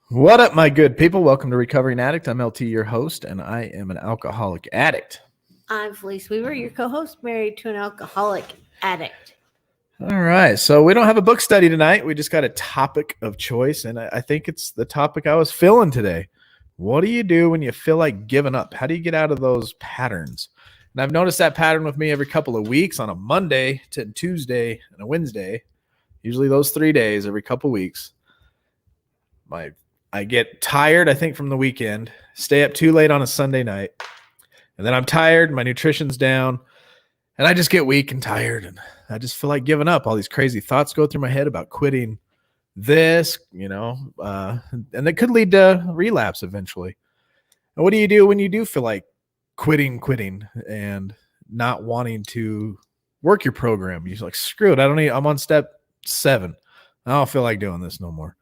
What up, my good people? Welcome to Recovering Addict. I'm LT, your host, and I am an alcoholic addict. I'm Felice Weaver, your co-host, married to an alcoholic addict. All right, so we don't have a book study tonight. We just got a topic of choice, and I think it's the topic I was feeling today. What do you do when you feel like giving up? How do you get out of those patterns? And I've noticed that pattern with me every couple of weeks on a Monday to Tuesday and a Wednesday, usually those 3 days every couple of weeks. I get tired, I think, from the weekend, stay up too late on a Sunday night, and then I'm tired, my nutrition's down, and I just get weak and tired, and I just feel like giving up. All these crazy thoughts go through my head about quitting this, and it could lead to relapse eventually. And what do you do when you do feel like quitting, and not wanting to work your program? You're like, screw it, I'm on step 7. I don't feel like doing this no more.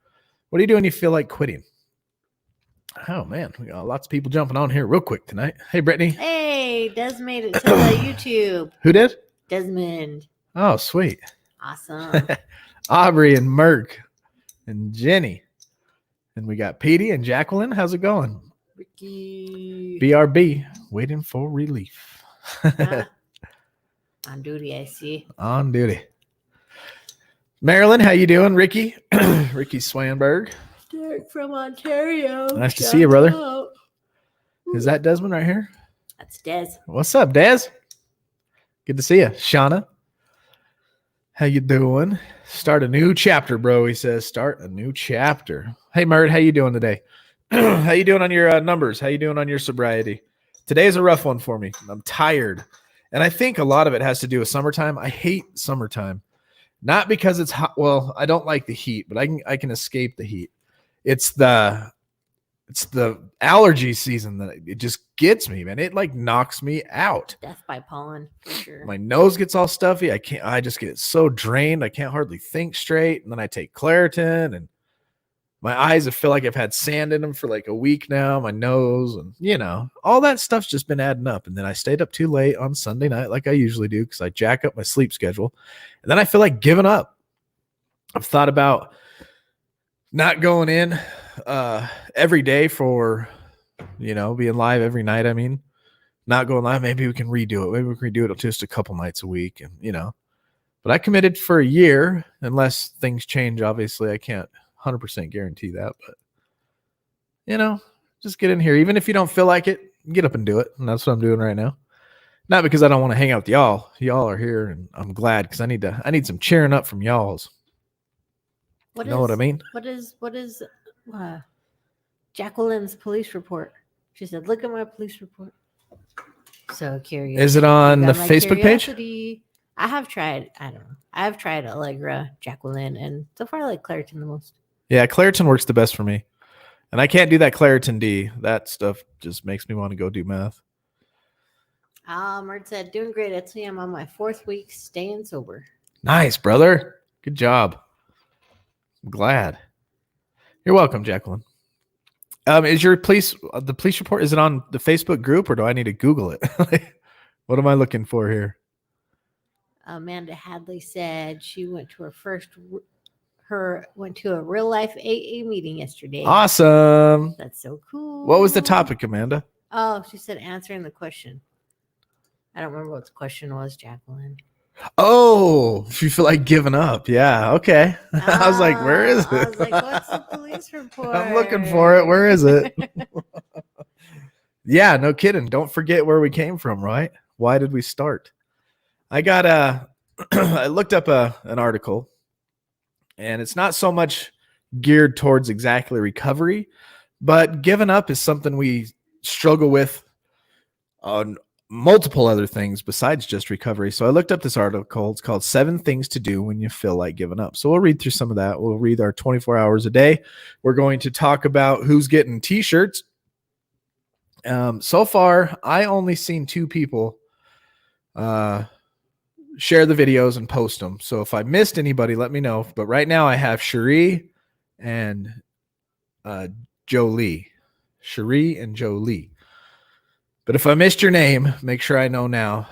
What do you do when you feel like quitting? Oh, man, we got lots of people jumping on here real quick tonight. Hey, Brittany. Hey, Des made it to the YouTube. Who did? Desmond. Oh, sweet. Awesome. Aubrey and Merck and Jenny. And we got Petey and Jacqueline. How's it going? Ricky. BRB, waiting for relief. On duty, I see. On duty. Marilyn, how you doing? Ricky? Ricky Swanberg. Derek from Ontario. Nice to see you, brother. Is that Desmond right here? That's Des. What's up, Des? Good to see you. Shauna, how you doing? Start a new chapter, bro. He says, start a new chapter. Hey, Mert, how you doing today? How you doing on your numbers? How you doing on your sobriety? Today is a rough one for me. I'm tired. And I think a lot of it has to do with summertime. I hate summertime. Not because it's hot. Well, I don't like the heat, but I can escape the heat. It's the allergy season that it just gets me, man. It like knocks me out. Death by pollen, for sure. My nose gets all stuffy. I just get so drained. I can't hardly think straight. And then I take Claritin, and my eyes, I feel like I've had sand in them for like a week now. My nose, and all that stuff's just been adding up. And then I stayed up too late on Sunday night, like I usually do, because I jack up my sleep schedule. And then I feel like giving up. I've thought about not going in every day for, being live every night. I mean, not going live. Maybe we can redo it. Maybe we can redo it just a couple nights a week. And, but I committed for a year, unless things change. Obviously, I can't 100% guarantee that, but, just get in here. Even if you don't feel like it, get up and do it. And that's what I'm doing right now. Not because I don't want to hang out with y'all. Y'all are here, and I'm glad, because I need some cheering up from y'all's. What I mean? What is Jacqueline's police report? She said, look at my police report. So curious. Is it on the Facebook page? I have tried, I've tried Allegra, Jacqueline, and so far I like Claritin the most. Yeah, Claritin works the best for me. And I can't do that Claritin D. That stuff just makes me want to go do meth. Mert said, doing great. I'd say I'm on my 4th week staying sober. Nice, brother. Good job. I'm glad. You're welcome, Jacqueline. Is your the police report, is it on the Facebook group, or do I need to Google it? What am I looking for here? Amanda Hadley said she went to went to a real life AA meeting yesterday. Awesome. That's so cool. What was the topic, Amanda? Oh, she said answering the question. I don't remember what the question was, Jacqueline. Oh, if you feel like giving up. Yeah. Okay. I was like, where is it? I was like, what's the police report? I'm looking for it. Where is it? Yeah, no kidding. Don't forget where we came from, right? Why did we start? I got I looked up an article, and it's not so much geared towards exactly recovery, but giving up is something we struggle with on multiple other things besides just recovery. So I looked up this article. It's called 7 Things to Do When You Feel Like Giving Up. So we'll read through some of that. We'll read our 24 hours a day. We're going to talk about who's getting t-shirts. So far, I only seen 2 people share the videos and post them. So if I missed anybody, let me know. But right now I have Cherie and Jolie. Cherie and Jolie. But if I missed your name, make sure I know now.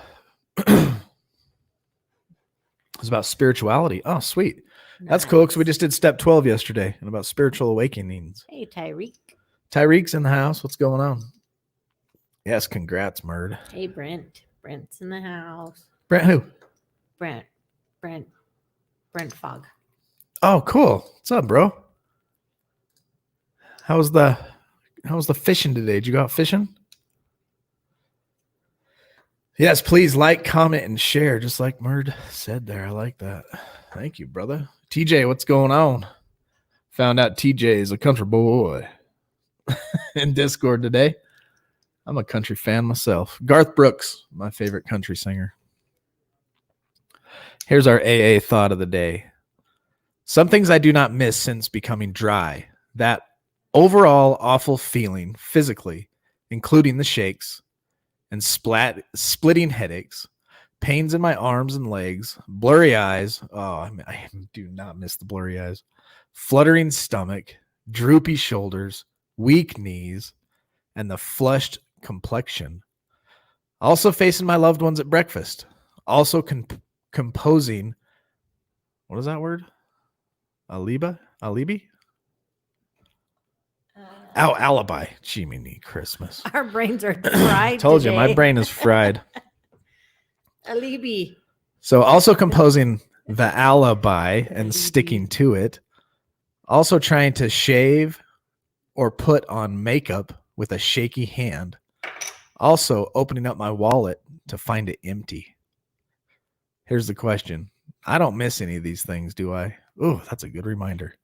It's about spirituality. Oh, sweet. That's cool because we Nice. just did step 12 yesterday and about spiritual awakenings. Hey, Tyreek. Tyreek's in the house. What's going on? Yes, congrats, Murd. Hey, Brent. Brent's in the house. Brent, who? Brent. Brent Fogg. Oh, cool. What's up, bro? How was the fishing today? Did you go out fishing? Yes, please like, comment, and share, just like Murd said there. I like that. Thank you, brother. TJ, what's going on? Found out TJ is a country boy in Discord today. I'm a country fan myself. Garth Brooks, my favorite country singer. Here's our AA thought of the day. Some things I do not miss since becoming dry. That overall awful feeling physically, including the shakes and splitting headaches, pains in my arms and legs, blurry eyes. Oh, I do not miss the blurry eyes. Fluttering stomach, droopy shoulders, weak knees, and the flushed complexion. Also facing my loved ones at breakfast. Also composing. What is that word? Alibi? Alibi. Jiminy Christmas. Our brains are fried. Told today. you, my brain is fried. Alibi. So also composing the alibi and sticking to it. Also trying to shave or put on makeup with a shaky hand. Also opening up my wallet to find it empty. Here's the question. I don't miss any of these things, do I? Ooh, that's a good reminder.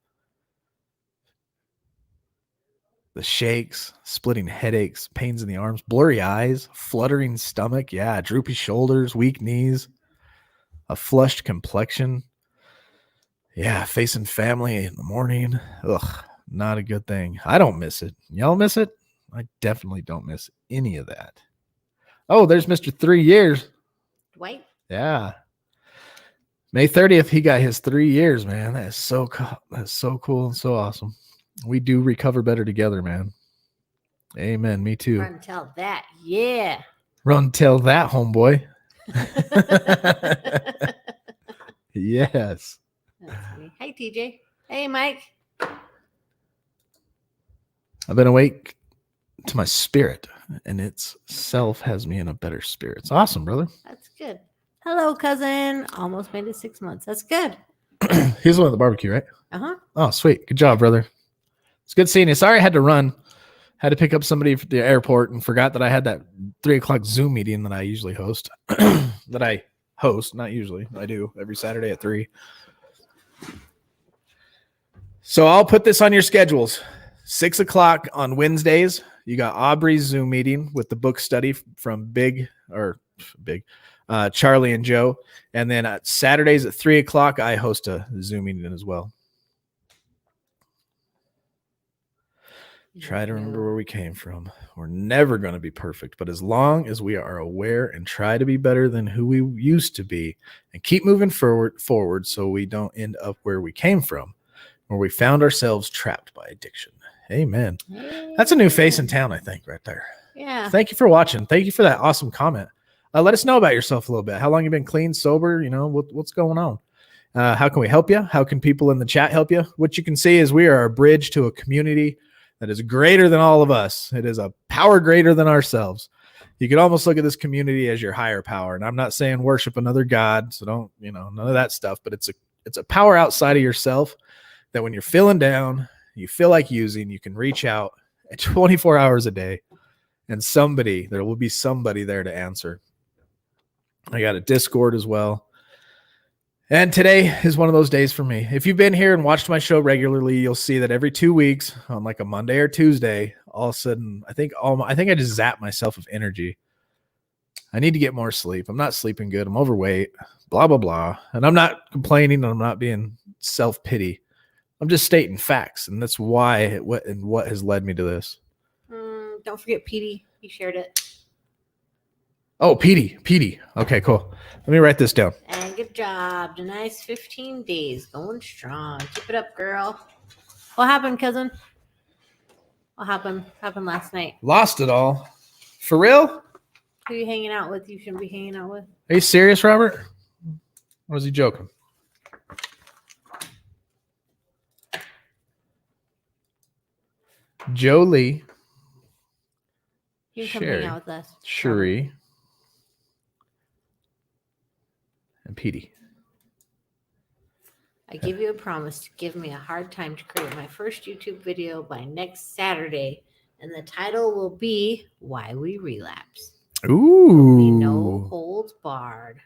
The shakes, splitting headaches, pains in the arms, blurry eyes, fluttering stomach, yeah, droopy shoulders, weak knees, a flushed complexion. Yeah, facing family in the morning. Ugh, not a good thing. I don't miss it. Y'all miss it? I definitely don't miss any of that. Oh, there's Mr. 3 years. Dwight. Yeah. May 30th, he got his 3 years, man. That is so cool. That's so cool and so awesome. We do recover better together, man. Amen. Me too. Run tell that. Yeah. Run tell that, homeboy. Yes. That's me. Hey, TJ. Hey, Mike. I've been awake to my spirit, and its self has me in a better spirit. It's awesome, brother. That's good. Hello, cousin. Almost made it 6 months. That's good. He's the one at the barbecue, right? Uh-huh. Oh, sweet. Good job, brother. It's good seeing you. Sorry I had to run. Had to pick up somebody at the airport and forgot that I had that 3 o'clock Zoom meeting that I usually host. That I host, not usually. I do every Saturday at 3. So I'll put this on your schedules. 6 o'clock on Wednesdays. You got Aubrey's Zoom meeting with the book study from Charlie and Joe. And then at Saturdays at 3 o'clock, I host a Zoom meeting as well. Try to remember where we came from. We're never going to be perfect, but as long as we are aware and try to be better than who we used to be and keep moving forward so we don't end up where we came from, where we found ourselves trapped by addiction. Amen. That's a new face in town, I think, right there. Yeah. Thank you for watching. Thank you for that awesome comment. Let us know about yourself a little bit. How long you been clean, sober? You know, what's going on? How can we help you? How can people in the chat help you? What you can see is we are a bridge to a community that is greater than all of us. It is a power greater than ourselves. You could almost look at this community as your higher power. And I'm not saying worship another God, so don't, none of that stuff, but it's a power outside of yourself that when you're feeling down, you feel like using, you can reach out at 24 hours a day and there will be somebody there to answer. I got a Discord as well. And today is one of those days for me. If you've been here and watched my show regularly, you'll see that every 2 weeks on like a Monday or Tuesday, all of a sudden, I think I just zap myself of energy. I need to get more sleep. I'm not sleeping good. I'm overweight, blah, blah, blah. And I'm not complaining. I'm not being self-pity. I'm just stating facts. And that's why what has led me to this. Don't forget Petey. He shared it. Oh, Petey. Okay, cool. Let me write this down. And good job. A nice 15 days. Going strong. Keep it up, girl. What happened, cousin? What happened? Happened last night. Lost it all. For real? Who are you hanging out with? You shouldn't be hanging out with. Are you serious, Robert? Or was he joking? Jolie, You can come hang out with us. Robert. Cherie, and Petey. I give you a promise to give me a hard time to create my first YouTube video by next Saturday, and the title will be Why We Relapse. Ooh. No holds barred.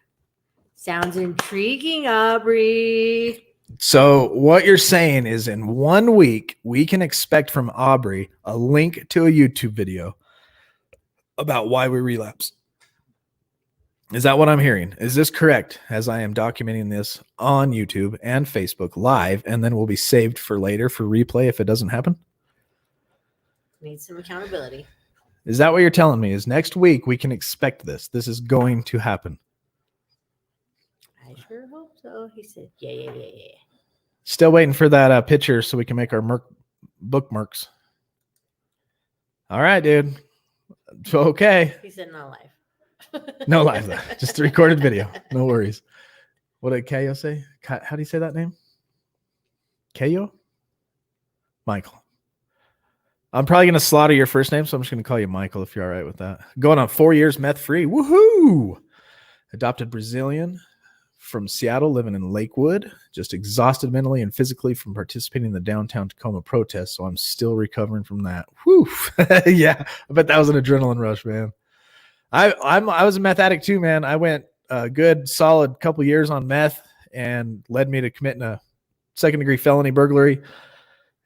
Sounds intriguing, Aubrey. So what you're saying is in 1 week, we can expect from Aubrey a link to a YouTube video about why we relapse. Is that what I'm hearing? Is this correct? As I am documenting this on YouTube and Facebook live, and then will be saved for later for replay if it doesn't happen? Need some accountability. Is that what you're telling me? Is next week we can expect this? This is going to happen. I sure hope so. He said, yeah. Still waiting for that picture so we can make our bookmarks. All right, dude. Okay. He said not live. No live, though. Just a recorded video. No worries. What did Kayo say? How do you say that name? Kayo? Michael. I'm probably going to slaughter your first name, so I'm just going to call you Michael if you're all right with that. Going on 4 years meth-free. Woohoo! Adopted Brazilian from Seattle, living in Lakewood. Just exhausted mentally and physically from participating in the downtown Tacoma protest, so I'm still recovering from that. Whew. Yeah, I bet that was an adrenaline rush, man. I was a meth addict too, man. I went a good solid couple years on meth and led me to committing a second-degree felony burglary.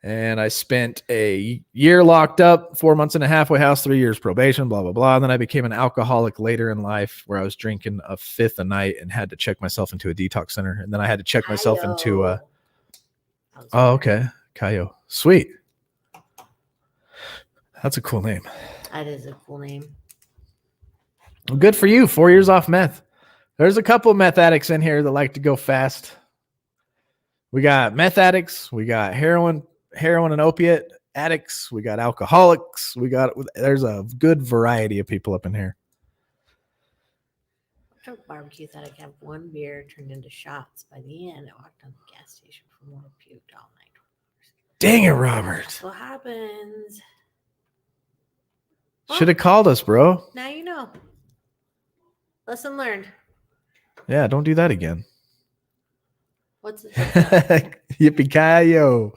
And I spent a year locked up, 4 months in a halfway house, 3 years probation, blah, blah, blah. And then I became an alcoholic later in life where I was drinking a fifth a night and had to check myself into a detox center. And then I had to check myself into oh, okay. Kayo. Sweet. That's a cool name. That is a cool name. Well, good for you. 4 years off meth. There's a couple of meth addicts in here that like to go fast. We got meth addicts. We got heroin and opiate addicts. We got alcoholics. There's a good variety of people up in here. I barbecue thought I could have one beer turned into shots. By the end, I walked on the gas station for more, puked all night. Dang it, Robert. That's what happens. Should have called us, bro. Now you know. Lesson learned. Yeah, don't do that again. What's it? Yippee-ki-yo.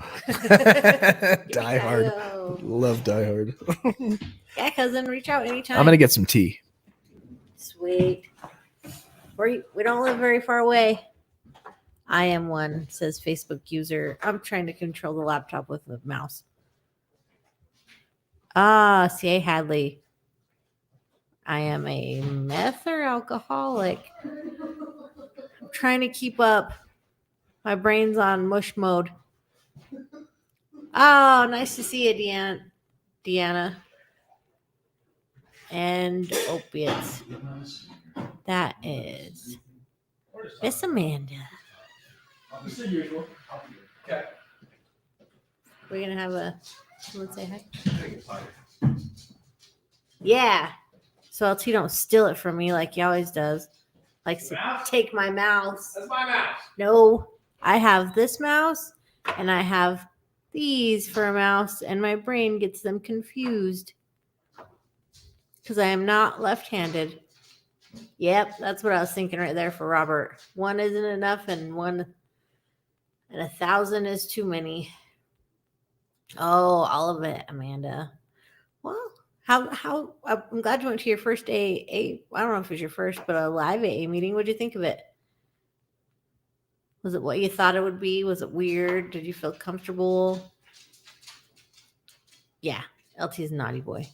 Die Hard. Love Die Hard. Yeah, cousin, reach out anytime. I'm going to get some tea. Sweet. We don't live very far away. I am one, says Facebook user. I'm trying to control the laptop with the mouse. C.A. Hadley. I am a meth or alcoholic. I'm trying to keep up. My brain's on mush mode. Oh, nice to see you, Deanna. And opiates. That is Miss Amanda. Okay. We're going to have someone say hi. Yeah. So LT don't steal it from me like he always does. Likes to take my mouse. That's my mouse. No, I have this mouse and I have these for a mouse, and my brain gets them confused because I am not left-handed. Yep, that's what I was thinking right there for Robert. One isn't enough, and 1,000 is too many. Oh, all of it, Amanda. Well, how I'm glad you went to your first AA. I don't know if it was your first, but a live AA meeting. What'd you think of it? Was it what you thought it would be? Was it weird? Did you feel comfortable? Yeah, LT's a naughty boy.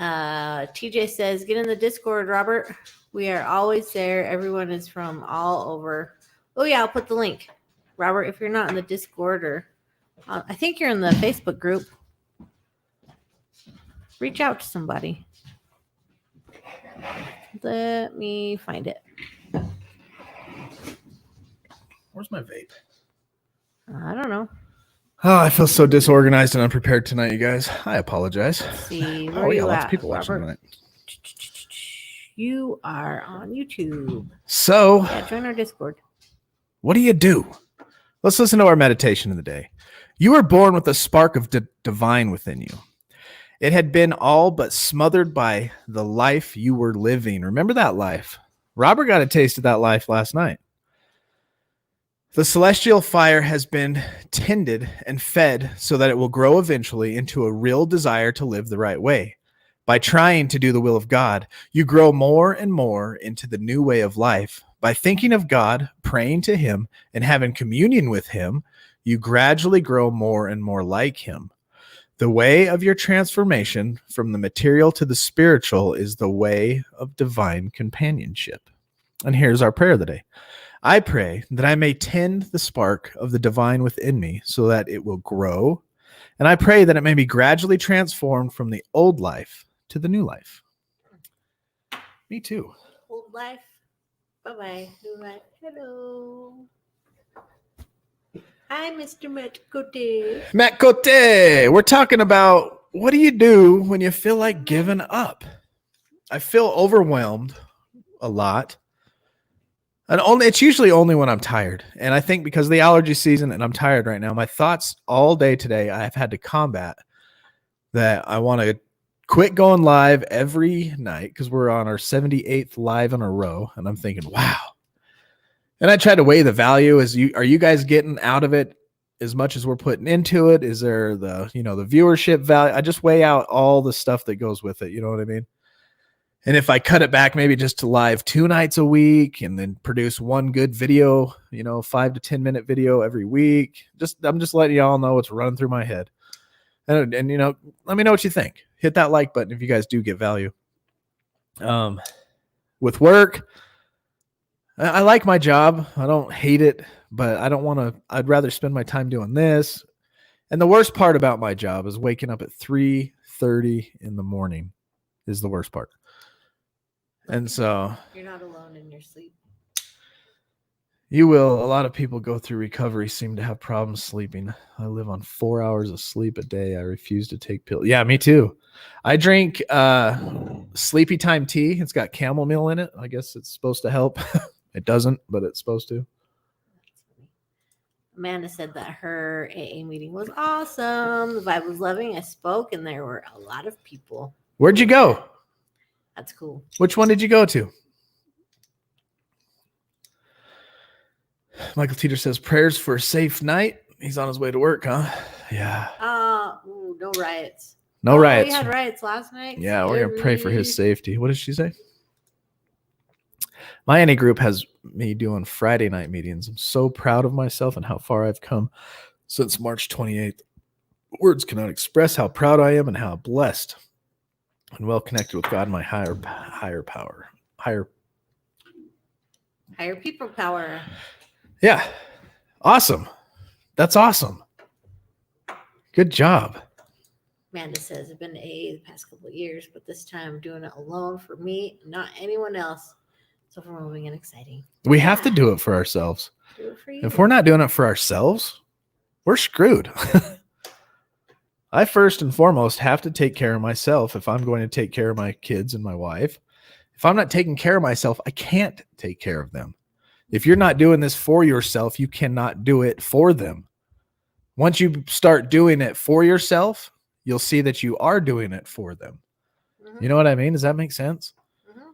TJ says, get in the Discord, Robert. We are always there. Everyone is from all over. Oh, yeah, I'll put the link. Robert, if you're not in the Discord, or I think you're in the Facebook group, reach out to somebody. Let me find it. Where's my vape? I don't know. Oh, I feel so disorganized and unprepared tonight, you guys. I apologize. Let's see. Where Oh, are yeah, you lots at, of people watching Robert? tonight. You are on YouTube. So, Yeah, join our Discord. what do? Let's listen to our meditation of the day. You were born with a spark of divine within you. It had been all but smothered by the life you were living. Remember that life? Robert got a taste of that life last night. The celestial fire has been tended and fed so that it will grow eventually into a real desire to live the right way. By trying to do the will of God, you grow more and more into the new way of life. By thinking of God, praying to Him, and having communion with Him, you gradually grow more and more like Him. The way of your transformation from the material to the spiritual is the way of divine companionship. And here's our prayer of the day. I pray that I may tend the spark of the divine within me so that it will grow. And I pray that it may be gradually transformed from the old life to the new life. Me too. Old life. Bye-bye. New life. Hello. Hi, Mr. Matt Cote. Matt Cote, we're talking about what do you do when you feel like giving up? I feel overwhelmed a lot. And it's usually only when I'm tired. And I think because of the allergy season and I'm tired right now, my thoughts all day today, I've had to combat that I want to quit going live every night because we're on our 78th live in a row. And I'm thinking, wow. And I try to weigh the value. Are you guys getting out of it as much as we're putting into it? Is there the viewership value? I just weigh out all the stuff that goes with it. You know what I mean? And if I cut it back maybe just to live 2 nights a week and then produce one good video, 5 to 10 minute video every week, I'm just letting y'all know what's running through my head. And let me know what you think. Hit that like button if you guys do get value. With work, I like my job. I don't hate it, but I'd rather spend my time doing this. And the worst part about my job is waking up at 3:30 in the morning is the worst part. And so you're not alone in your sleep. You will. A lot of people go through recovery seem to have problems sleeping. I live on 4 hours of sleep a day. I refuse to take pills. Yeah, me too. I drink sleepy time tea. It's got chamomile in it. I guess it's supposed to help. It doesn't, but it's supposed to. Amanda said that her AA meeting was awesome. The vibe was loving. I spoke, and there were a lot of people. Where'd you go? That's cool. Which one did you go to? Michael Teeter says, prayers for a safe night. He's on his way to work, huh? Yeah. No riots. No riots. We had riots last night. Yeah, we're going to pray for his safety. What did she say? My NA group has me doing Friday night meetings. I'm so proud of myself and how far I've come since March 28th. Words cannot express how proud I am and how blessed and well connected with God, my higher power. Higher people power. Yeah. Awesome. That's awesome. Good job. Amanda says, I've been to AA the past couple of years, but this time I'm doing it alone for me, not anyone else. It's overwhelming and exciting. We have to do it for ourselves. Do it for you. If we're not doing it for ourselves, we're screwed. I first and foremost have to take care of myself if I'm going to take care of my kids and my wife. If I'm not taking care of myself, I can't take care of them. If you're not doing this for yourself, you cannot do it for them. Once you start doing it for yourself, you'll see that you are doing it for them. Mm-hmm. You know what I mean? Does that make sense? Mm-hmm.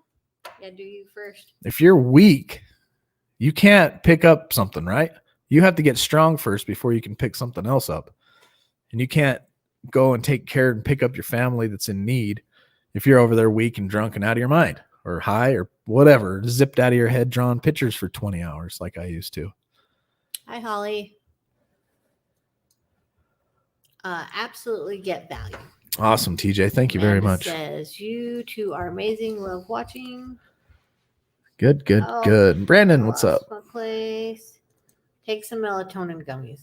Yeah, do you first. If you're weak, you can't pick up something, right? You have to get strong first before you can pick something else up. And you can't go and take care and pick up your family that's in need if you're over there weak and drunk and out of your mind or high or whatever, zipped out of your head, drawing pictures for 20 hours like I used to. Hi, Holly. Absolutely get value. Awesome, TJ. Thank you very much. Says, you two are amazing. Love watching. Good. Brandon, what's up? My place. Take some melatonin gummies.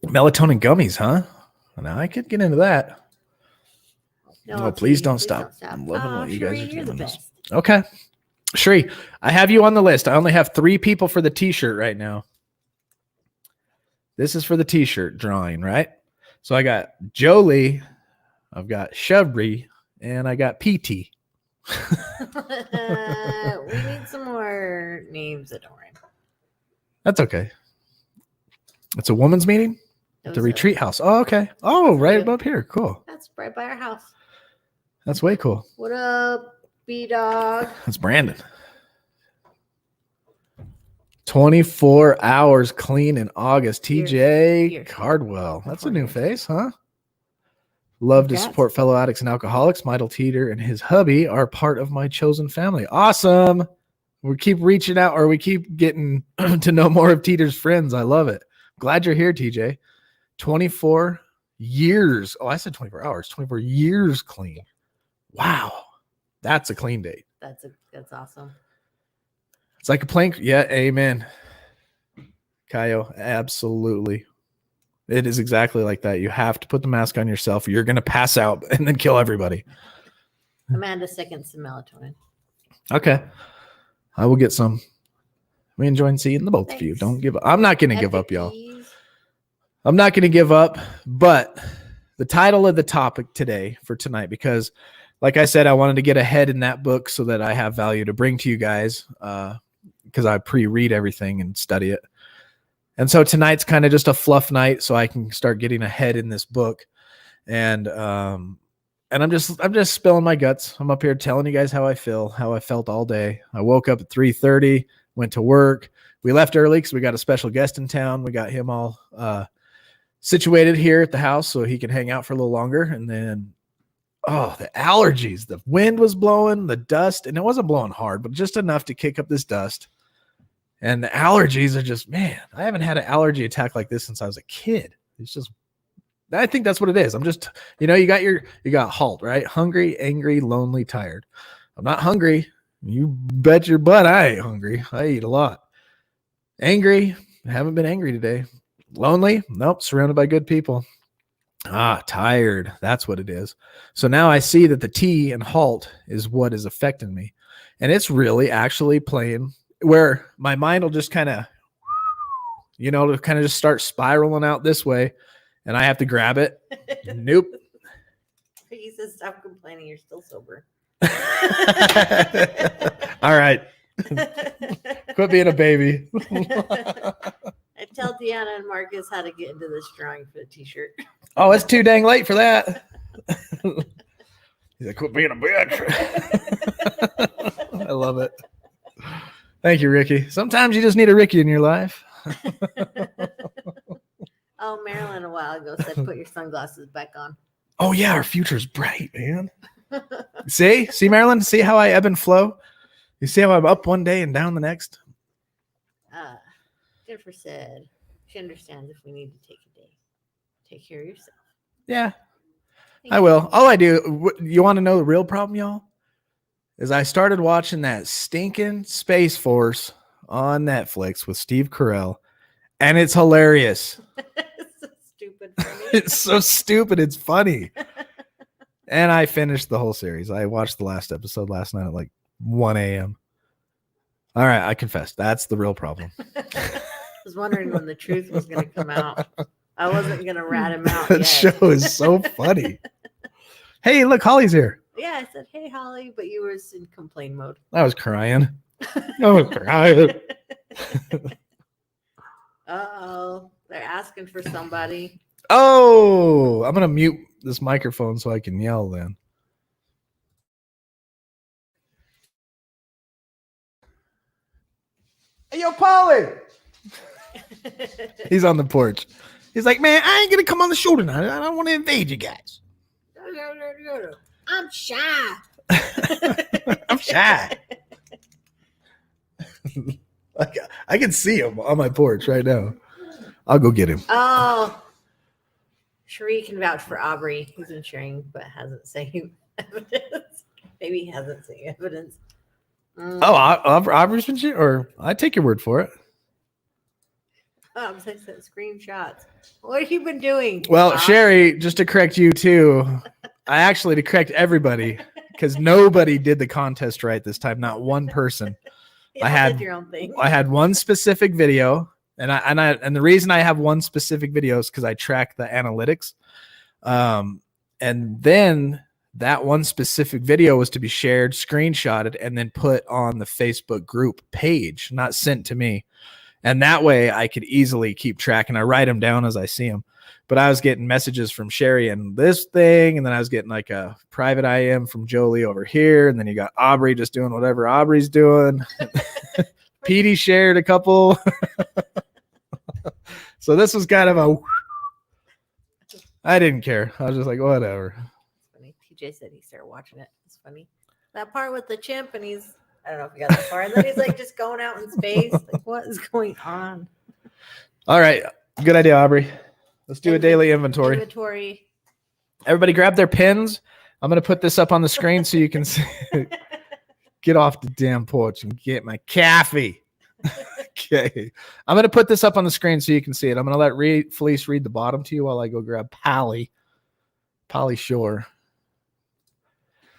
Melatonin gummies, huh? Now I could get into that. No, please don't stop. I'm loving what you guys are doing. This. Okay. Shree, I have you on the list. I only have 3 people for the t-shirt right now. This is for the t-shirt drawing, right? So I got Jolie, I've got Chevry, and I got PT. We need some more names that don't rhyme. That's okay. It's a woman's meeting It at the was a- retreat house. Oh, okay. Oh, for right you. up here. Cool. That's right by our house. That's way cool. What up, B-Dog? That's Brandon. 24 hours clean in August. Years. TJ Years. Cardwell. That's a 24 new years. face, huh? Love to Congrats. support fellow addicts and alcoholics. Michael Teeter and his hubby are part of my chosen family. Awesome. We keep reaching out, or we keep getting to know more of Teeter's friends. I love it. Glad you're here, TJ. 24 years. Oh, I said 24 hours. 24 years clean. Wow. That's a clean date. That's awesome. It's like a plank. Yeah, amen. Kaio, absolutely. It is exactly like that. You have to put the mask on yourself. You're going to pass out and then kill everybody. Amanda seconds some melatonin. Okay. I will get some. We enjoying seeing the both of you. Thanks. Don't give up. I'm not going to give Epic up, y'all. Ease. I'm not going to give up, but the title of the topic today for tonight, because like I said, I wanted to get ahead in that book so that I have value to bring to you guys, because I pre-read everything and study it. And so tonight's kind of just a fluff night so I can start getting ahead in this book. And I'm just spilling my guts. I'm up here telling you guys how I feel, how I felt all day. I woke up at 3:30, went to work. We left early because we got a special guest in town. We got him all situated here at the house so he can hang out for a little longer. And then, the allergies. The wind was blowing, the dust, and it wasn't blowing hard, but just enough to kick up this dust. And the allergies are just, man, I haven't had an allergy attack like this since I was a kid. It's just, I think that's what it is. I'm just, you got halt, right? Hungry, angry, lonely, tired. I'm not hungry. You bet your butt I ain't hungry. I eat a lot. Angry. Haven't been angry today. Lonely. Nope. Surrounded by good people. Tired. That's what it is. So now I see that the T in halt is what is affecting me. And it's really actually playing where my mind will just kind of, just start spiraling out this way. And I have to grab it. Nope. He says, stop complaining. You're still sober. All right. Quit being a baby. I tell Deanna and Marcus how to get into this drawing for the t-shirt. Oh, it's too dang late for that. He's like, quit being a bitch. I love it. Thank you, Ricky. Sometimes you just need a Ricky in your life. Oh, Marilyn a while ago said, put your sunglasses back on. Oh, yeah, our future's bright, man. See, Marilyn? See how I ebb and flow? You see how I'm up one day and down the next? Jennifer said she understands if we need to take a day. Take care of yourself. Yeah, Thank I you. will. All I do, you want to know the real problem, y'all? Is I started watching that stinking Space Force on Netflix with Steve Carell, and it's hilarious. It's so stupid for me. It's so stupid. It's funny. And I finished the whole series. I watched the last episode last night at like 1 a.m. All right, I confess. That's the real problem. I was wondering when the truth was going to come out. I wasn't going to rat him out That yet. show is so funny. Hey, look, Holly's here. Yeah, I said, hey, Holly, but you were in complain mode. I was crying. I was crying. Uh-oh. They're asking for somebody. Oh, I'm going to mute this microphone so I can yell then. Hey, yo, Polly. He's on the porch. He's like, man, I ain't going to come on the show tonight. I don't want to invade you guys. I'm shy. I'm shy. I can see him on my porch right now. I'll go get him. Oh. Sheree can vouch for Aubrey. He's been sharing, but hasn't seen evidence. Maybe he hasn't seen evidence. Oh, Aubrey's been shit, or I take your word for it. Oh, I said screenshots. What have you been doing? Well, Bob? Sherry, just to correct you too, to correct everybody, because nobody did the contest right this time. Not one person. You I all had- did your own thing. I had one specific video, and the reason I have one specific video is because I track the analytics. And then that one specific video was to be shared, screenshotted, and then put on the Facebook group page, not sent to me. And that way I could easily keep track, and I write them down as I see them. But I was getting messages from Sherry and this thing, and then I was getting like a private IM from Jolie over here, and then you got Aubrey just doing whatever Aubrey's doing. Petey shared a couple. So this was kind of a, I didn't care. I was just like, whatever. It's funny. TJ said he started watching it. It's funny. That part with the chimp, and I don't know if you got that far. And then he's like just going out in space. Like, what is going on? All right. Good idea, Aubrey. Let's do a daily inventory. Everybody grab their pens. I'm going to put this up on the screen so you can see. Get off the damn porch and get my coffee. Okay. I'm going to put this up on the screen so you can see it. I'm going to let Felice read the bottom to you while I go grab Polly Shore.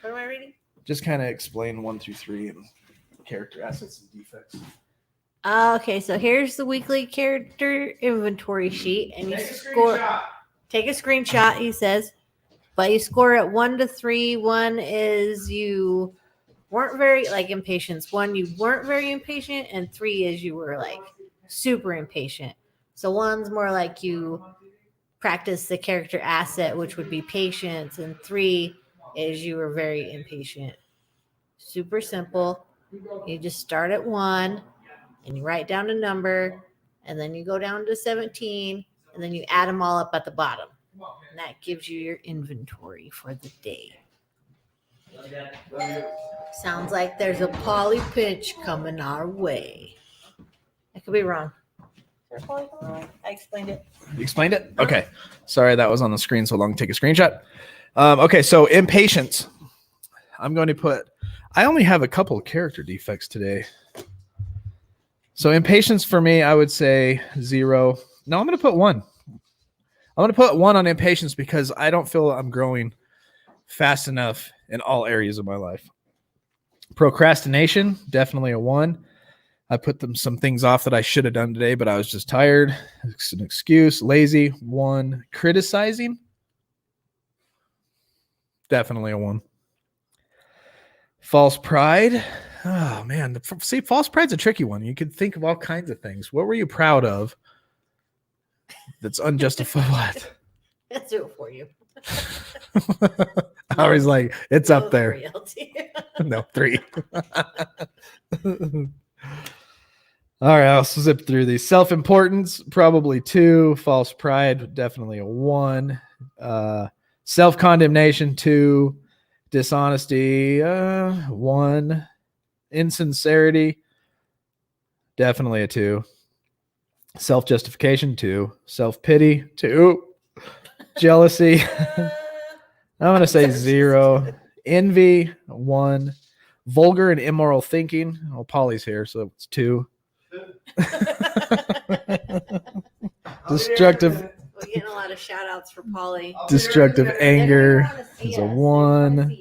What am I reading? Just kind of explain 1 through 3 and character assets and defects. Okay, so here's the weekly character inventory sheet, and you score. Take a screenshot, he says, but you score it 1 to 3. 1 is you weren't very impatience. 1, you weren't very impatient, and 3 is you were like super impatient. So 1's more like you practice the character asset, which would be patience, and 3 is you were very impatient. Super simple. You just start at 1 and you write down a number, and then you go down to 17, and then you add them all up at the bottom. And that gives you your inventory for the day. Sounds like there's a Polly pinch coming our way. I could be wrong. Is there a Polly coming our way? I explained it. You explained it? Okay. Sorry, that was on the screen so long. Take a screenshot. Okay, so impatience. I'm going to put, I only have a couple of character defects today. So impatience for me, I would say 0. No, I'm going to put 1. I'm going to put 1 on impatience because I don't feel I'm growing fast enough in all areas of my life. Procrastination, definitely a 1. I put some things off that I should have done today, but I was just tired. It's an excuse. Lazy, 1. Criticizing, definitely a 1. False pride. Oh, man. See, false pride's a tricky one. You could think of all kinds of things. What were you proud of that's unjustified? What? Let's do it for you. I was like, it's up there. No, 3. All right, I'll zip through these. Self-importance, probably 2. False pride, definitely a 1. Self-condemnation, 2. Dishonesty, 1. Insincerity, definitely a 2. Self-justification, 2. Self-pity, 2. Jealousy, I'm going to say 0. Envy, 1. Vulgar and immoral thinking. Oh, Polly's here, so it's 2. Destructive. We're getting a lot of shout outs for Polly. Destructive anger is a 1.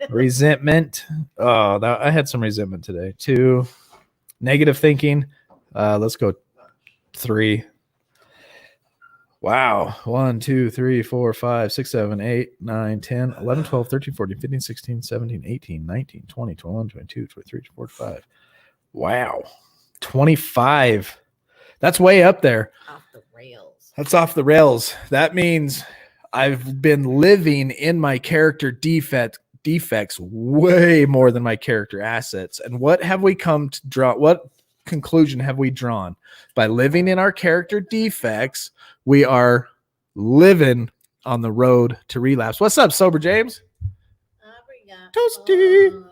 Resentment. Oh, I had some resentment today. 2. Negative thinking. Let's go 3. Wow. 1, 2, 3, 4, 5, 6, 7, 8, 9, 10, 11, 12, 13, 14, 15, 16, 17, 18, 19, 20, 21, 22, 23, 24, 25. Wow. 25. That's way up there. Off the rails. That's off the rails. That means I've been living in my character defects way more than my character assets. And what have we come to draw? What conclusion have we drawn? By living in our character defects, we are living on the road to relapse. What's up, Sober James? Toasty.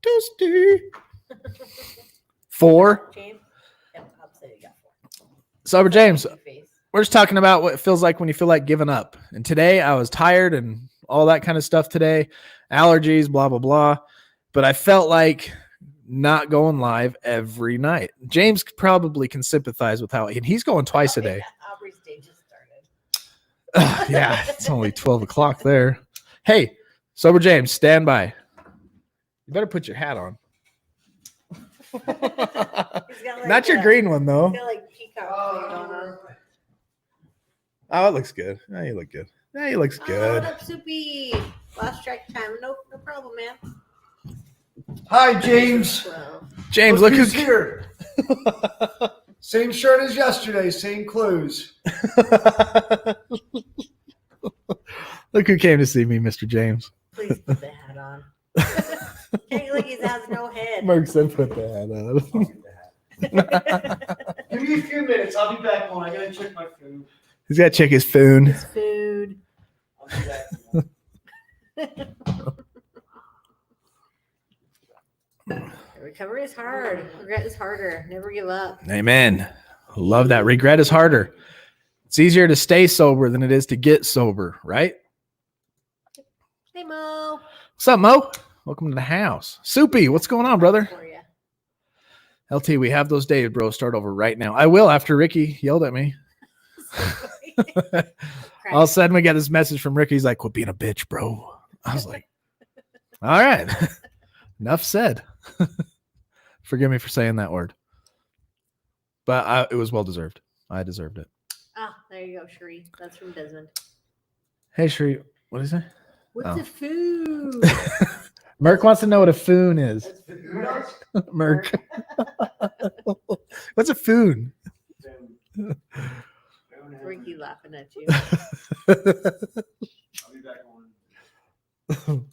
Toasty. 4. James? Sober James, we're just talking about what it feels like when you feel like giving up. And today I was tired and all that kind of stuff today. Allergies, blah, blah, blah. But I felt like not going live every night. James probably can sympathize with how, and he's going twice a day. Aubrey's day just started. Yeah, it's only 12 o'clock there. Hey, Sober James, stand by. You better put your hat on. Not your green one, though. He's got like peacock thing going on. Oh, it looks good. Oh, you look good. Yeah, he looks good. What up, Soupy? Lost track of time. No problem, man. Hi, James. Well, James, look who's here. Same shirt as yesterday, same clothes. Look who came to see me, Mr. James. Please put the hat on. Can't look, he has no head. Merc said put the hat on. Give me a few minutes. I'll be back on. I gotta check my food. He's got to check his phone. His food. I'll be back. Recovery is hard. Regret is harder. Never give up. Amen. Love that. Regret is harder. It's easier to stay sober than it is to get sober, right? Hey, Mo. What's up, Mo? Welcome to the house. Soupy, what's going on, brother? For ya. LT, we have those days, bro. Start over right now. I will after Ricky yelled at me. All of a sudden, we got this message from Ricky. He's like, quit being a bitch, bro. I was like, all right. Enough said. Forgive me for saying that word. But it was well-deserved. I deserved it. Ah, there you go, Sheree. That's from Desmond. Hey, Sheree. What is it? What's a food? Merc wants to know what a foon is. Merc. What's a foon? Ricky laughing at you. I'll be back on.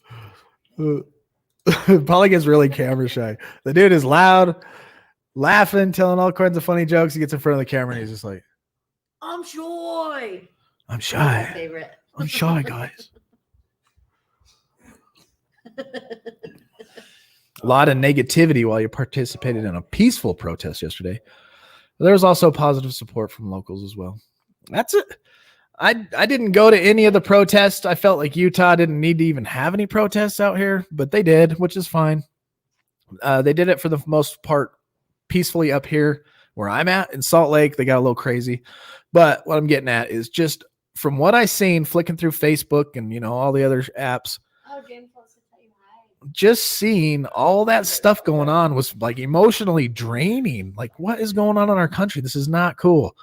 Polly gets really camera shy. The dude is loud, laughing, telling all kinds of funny jokes. He gets in front of the camera and he's just like, I'm shy. I'm My shy. favorite. I'm shy, guys. A lot of negativity while you participated in a peaceful protest yesterday. There was also positive support from locals as well. That's it. I didn't go to any of the protests. I felt like Utah didn't need to even have any protests out here, but they did, which is fine. They did it for the most part peacefully up here where I'm at in Salt Lake. They got a little crazy, but what I'm getting at is just from what I seen flicking through Facebook and, you know, all the other apps, Oh, James wants to tell you hi. just seeing all that stuff going on was like emotionally draining. Like, what is going on in our country? This is not cool.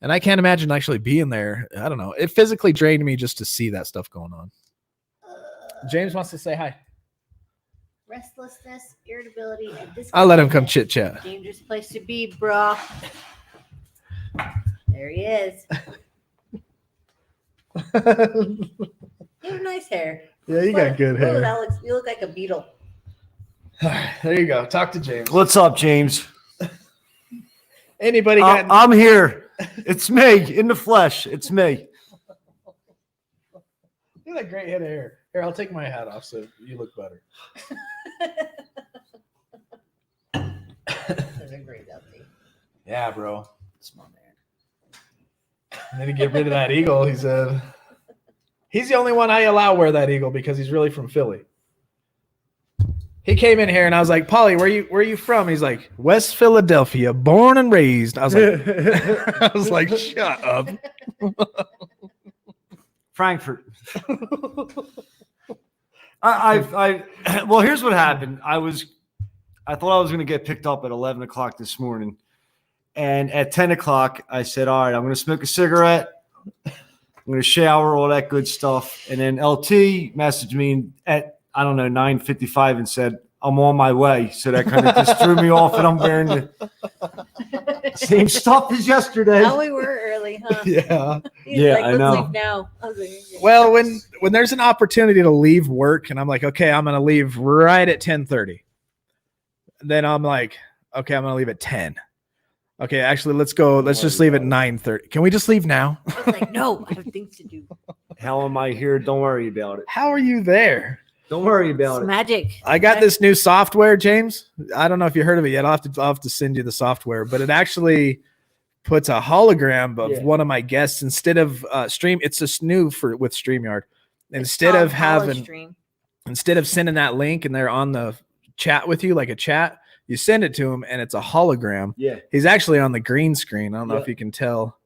And I can't imagine actually being there. I don't know. It physically drained me just to see that stuff going on. James wants to say hi. Restlessness, irritability, and discontent. I'll let him come chit chat. Dangerous place to be, bro. There he is. You have nice hair. Yeah, you got good Oh, hair. that looks. You look like a beetle. There you go. Talk to James. What's up, James? Anybody got? I'm here. It's me in the flesh. It's me. You got a great head of hair. Here, I'll take my hat off so you look better. That's a great update. Yeah, bro. That's my man. And then to get rid of that eagle, he said. He's the only one I allow wear that eagle because he's really from Philly. He came in here and I was like, Polly, where are you from? He's like, West Philadelphia, born and raised. I was like, shut up. Frankfurt. Well, here's what happened. I thought I was going to get picked up at 11 o'clock this morning. And at 10 o'clock, I said, all right, I'm going to smoke a cigarette. I'm going to shower, all that good stuff. And then LT messaged me at, I don't know, 9:55 and said, I'm on my way. So that kind of just threw me off, and I'm wearing the same stuff as yesterday. Oh, we were early, huh? Yeah. He's Yeah, like, I let's know. leave now. I was like, okay. Well, when there's an opportunity to leave work and I'm like, okay, I'm going to leave right at 10:30. Then I'm like, okay, I'm going to leave at 10. Okay, actually, let's just leave at 9:30. Can we just leave now? I was like, no, I have things to do. How am I here? Don't worry about it. How are you there? Don't worry It's about it. magic. I got this new software, James. I don't know if you heard of it yet. I'll have to send you the software, but it actually puts a hologram of one of my guests instead of stream. It's just new with StreamYard. Instead of sending that link and they're on the chat with you like a chat, you send it to him and it's a hologram. Yeah. He's actually on the green screen. I don't know if you can tell.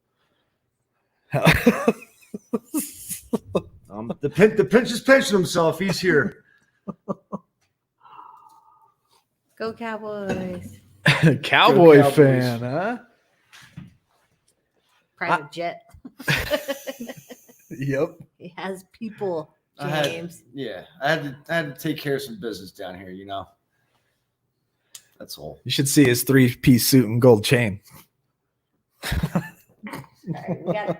The pinch is pinching himself. He's here. Go Cowboys. Cowboy Go Cowboys. fan, huh? Private jet. Yep. He has people, I had- James. I had to take care of some business down here, you know. That's all. You should see his 3-piece suit and gold chain. Sorry,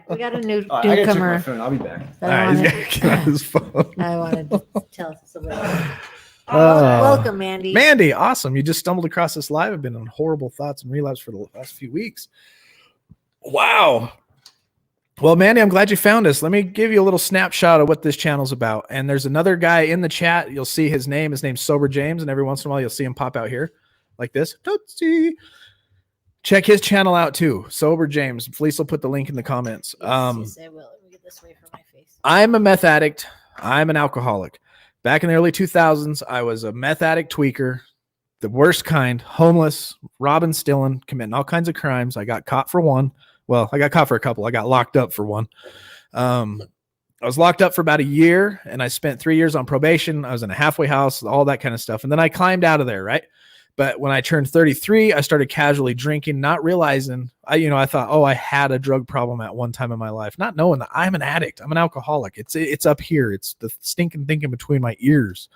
we got a new All right, I gotta check my newcomer. phone. I'll be back. All that right, I he's wanted- got to get on his phone. I wanted to tell somebody. Uh, Welcome, Mandy. Mandy, awesome. You just stumbled across this live. I've been on horrible thoughts and relapse for the last few weeks. Wow. Well, Mandy, I'm glad you found us. Let me give you a little snapshot of what this channel's about. And there's another guy in the chat. You'll see his name. His name's Sober James. And every once in a while, you'll see him pop out here like this. Tootsie. Check his channel out too. Sober James. Felice will put the link in the comments. Yes, yes, I will. Let me get this away from my face. I'm a meth addict. I'm an alcoholic. Back in the early 2000s, I was a meth addict tweaker, the worst kind, homeless, robbing, stealing, committing all kinds of crimes. I got caught for one. Well, I got caught for a couple. I got locked up for one. I was locked up for about a year, and I spent 3 years on probation. I was in a halfway house, all that kind of stuff. And then I climbed out of there, right? But when I turned 33, I started casually drinking, not realizing, I thought, oh, I had a drug problem at one time in my life, not knowing that I'm an addict. I'm an alcoholic. It's up here. It's the stinking thing in between my ears.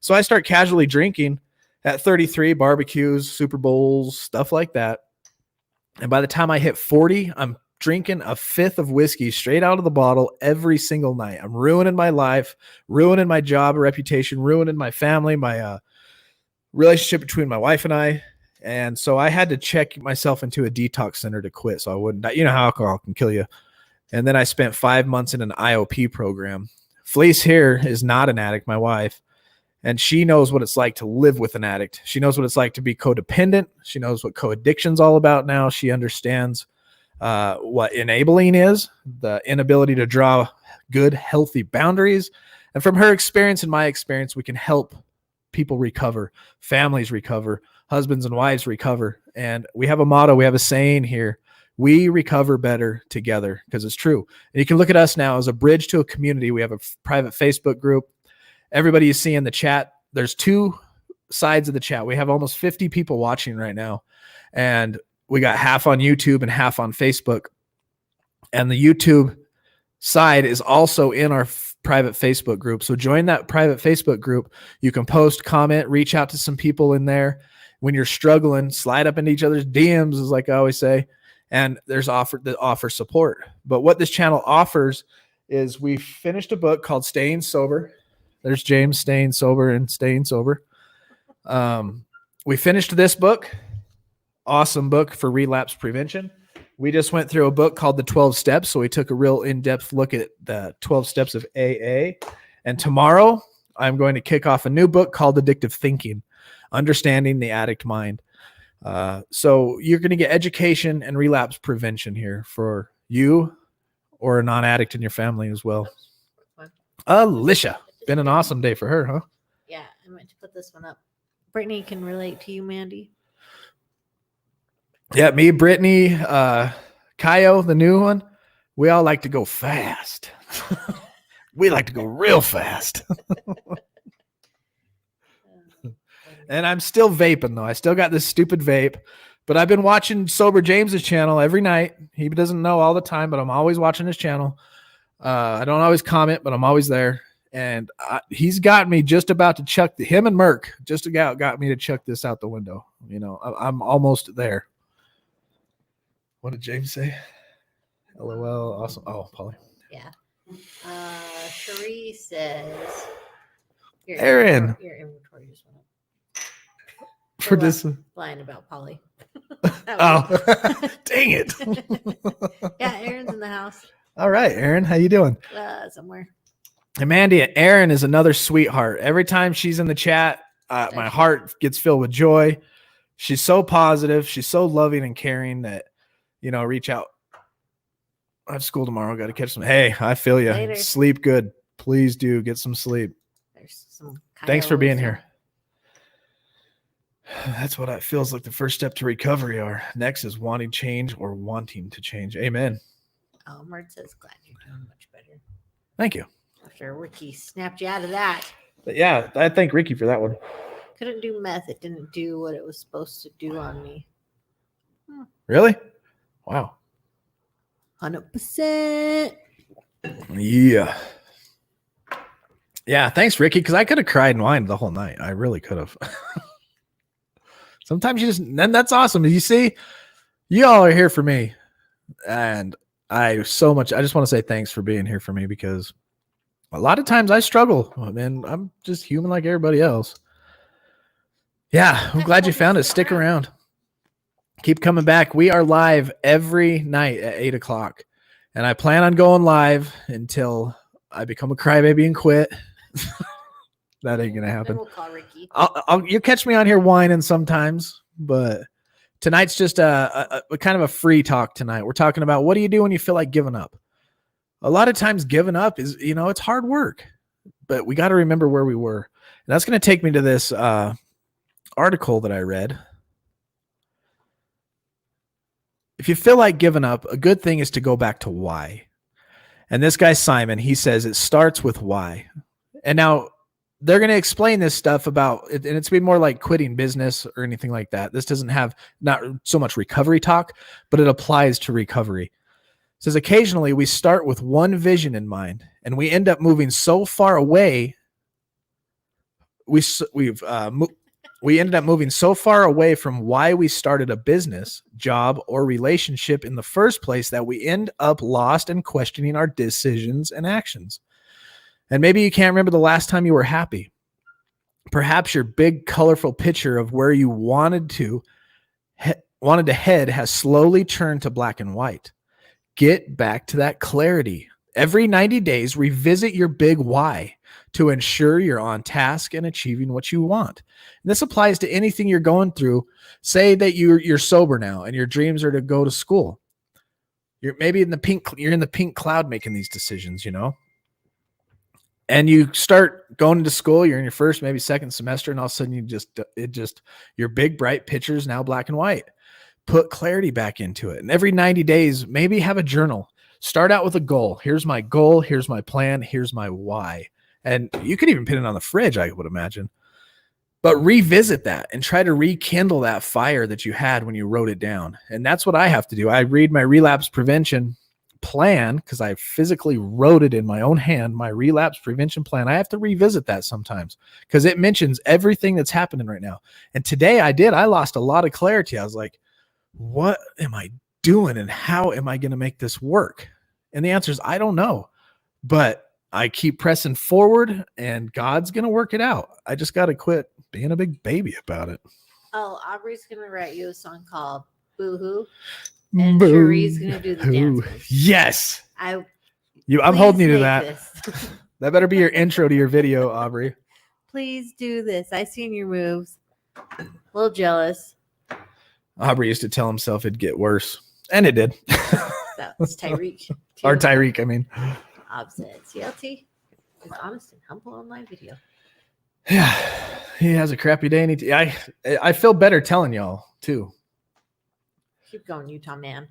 So I start casually drinking at 33, barbecues, Super Bowls, stuff like that. And by the time I hit 40, I'm drinking a fifth of whiskey straight out of the bottle every single night. I'm ruining my life, ruining my job, reputation, ruining my family, my relationship between my wife and I. And so I had to check myself into a detox center to quit so I wouldn't die. You know how alcohol can kill you. And then I spent 5 months in an IOP program. Felice here is not an addict, my wife, and she knows what it's like to live with an addict. She knows what it's like to be codependent. She knows what co-addiction's all about now. She understands what enabling is, the inability to draw good, healthy boundaries. And from her experience and my experience, we can help people recover, families recover, husbands and wives recover. And we have a motto, we have a saying here: we recover better together, because it's true. And you can look at us now as a bridge to a community. We have a private Facebook group. Everybody you see in the chat, there's two sides of the chat. We have almost 50 people watching right now. And we got half on YouTube and half on Facebook. And the YouTube side is also in our private Facebook group. So join that private Facebook group. You can post, comment, reach out to some people in there. When you're struggling, slide up into each other's DMs, is like I always say. And there's offer support. But what this channel offers is we finished a book called Staying Sober. There's James staying sober and staying sober. We finished this book. Awesome book for relapse prevention. We just went through a book called The 12 Steps. So we took a real in-depth look at the 12 steps of AA. And tomorrow I'm going to kick off a new book called Addictive Thinking, Understanding the Addict Mind. So you're going to get education and relapse prevention here for you or a non-addict in your family as well. Alicia, been an awesome day for her, huh? Yeah, I meant to put this one up. Brittany can relate to you, Mandy. Yeah, me, Brittany, Kaio, the new one. We all like to go fast. We like to go real fast. And I'm still vaping, though. I still got this stupid vape. But I've been watching Sober James's channel every night. He doesn't know all the time, but I'm always watching his channel. I don't always comment, but I'm always there. And he's got me just about to chuck him and Merck just got me to chuck this out the window. You know, I'm almost there. What did James say? LOL. Awesome. Oh, Polly. Yeah. Cherie says, Aaron. Your inventory just went up. For this. Lying about Polly. Oh, dang it. Yeah, Aaron's in the house All right, Aaron. How you doing? somewhere. And Mandy, Aaron is another sweetheart. Every time she's in the chat, my heart gets filled with joy. She's so positive. She's so loving and caring that, reach out. I have school tomorrow. Got to catch some. Hey, I feel you. Later. Sleep good. Please do get some sleep. There's some Thanks for being coyotes. here. That's what it feels like the first step to recovery are. Next is wanting change or wanting to change. Amen. Oh, Mert says, glad you're doing much better. Thank you. After Ricky snapped you out of that. But yeah, I thank Ricky for that one. Couldn't do meth. It didn't do what it was supposed to do on me. Really? Wow. 100%. Yeah. Yeah, thanks, Ricky, because I could have cried and whined the whole night. I really could have. Sometimes you just, and that's awesome. You see, you all are here for me. And I just want to say thanks for being here for me, because a lot of times I struggle, and I'm just human like everybody else. Yeah, I'm glad you found it. Stick around. Keep coming back. We are live every night at 8 o'clock. And I plan on going live until I become a crybaby and quit. That ain't going to happen. Then we'll call Ricky. You'll catch me on here whining sometimes, but tonight's just a kind of a free talk tonight. We're talking about, what do you do when you feel like giving up? A lot of times giving up is, it's hard work, but we got to remember where we were. And that's going to take me to this article that I read. If you feel like giving up, a good thing is to go back to why. And this guy, Simon, he says it starts with why. And now they're going to explain this stuff about it, and it's be more like quitting business or anything like that. This doesn't have not so much recovery talk, but it applies to recovery. It says occasionally we start with one vision in mind, and we end up moving so far away. We ended up moving so far away from why we started a business, job, or relationship in the first place that we end up lost and questioning our decisions and actions. And maybe you can't remember the last time you were happy. Perhaps your big, colorful picture of where you wanted to head has slowly turned to black and white. Get back to that clarity. Every 90 days, revisit your big why to ensure you're on task and achieving what you want. And this applies to anything you're going through. Say that you're sober now and your dreams are to go to school. You're maybe in the pink cloud making these decisions, And you start going into school, you're in your first, maybe second semester, and all of a sudden your big bright picture is now black and white. Put clarity back into it. And every 90 days, maybe have a journal. Start out with a goal. Here's my goal. Here's my plan. Here's my why. And you could even pin it on the fridge, I would imagine. But revisit that and try to rekindle that fire that you had when you wrote it down. And that's what I have to do. I read my relapse prevention plan because I physically wrote it in my own hand, my relapse prevention plan. I have to revisit that sometimes because it mentions everything that's happening right now. And today I lost a lot of clarity. I was like, what am I doing and how am I going to make this work? And the answer is, I don't know, but I keep pressing forward and God's going to work it out. I just got to quit being a big baby about it. Oh, Aubrey's going to write you a song called Boo Hoo. And Cherie's going to do the dance. Yes. I'm holding you to that. That better be your intro to your video, Aubrey. Please do this. I seen your moves. A little jealous. Aubrey used to tell himself it'd get worse. And it did. That was Tyreek. Or Tyreek, I mean. Opposite. CLT is honest and humble on my video. Yeah. He has a crappy day. And I feel better telling y'all, too. Keep going, Utah man.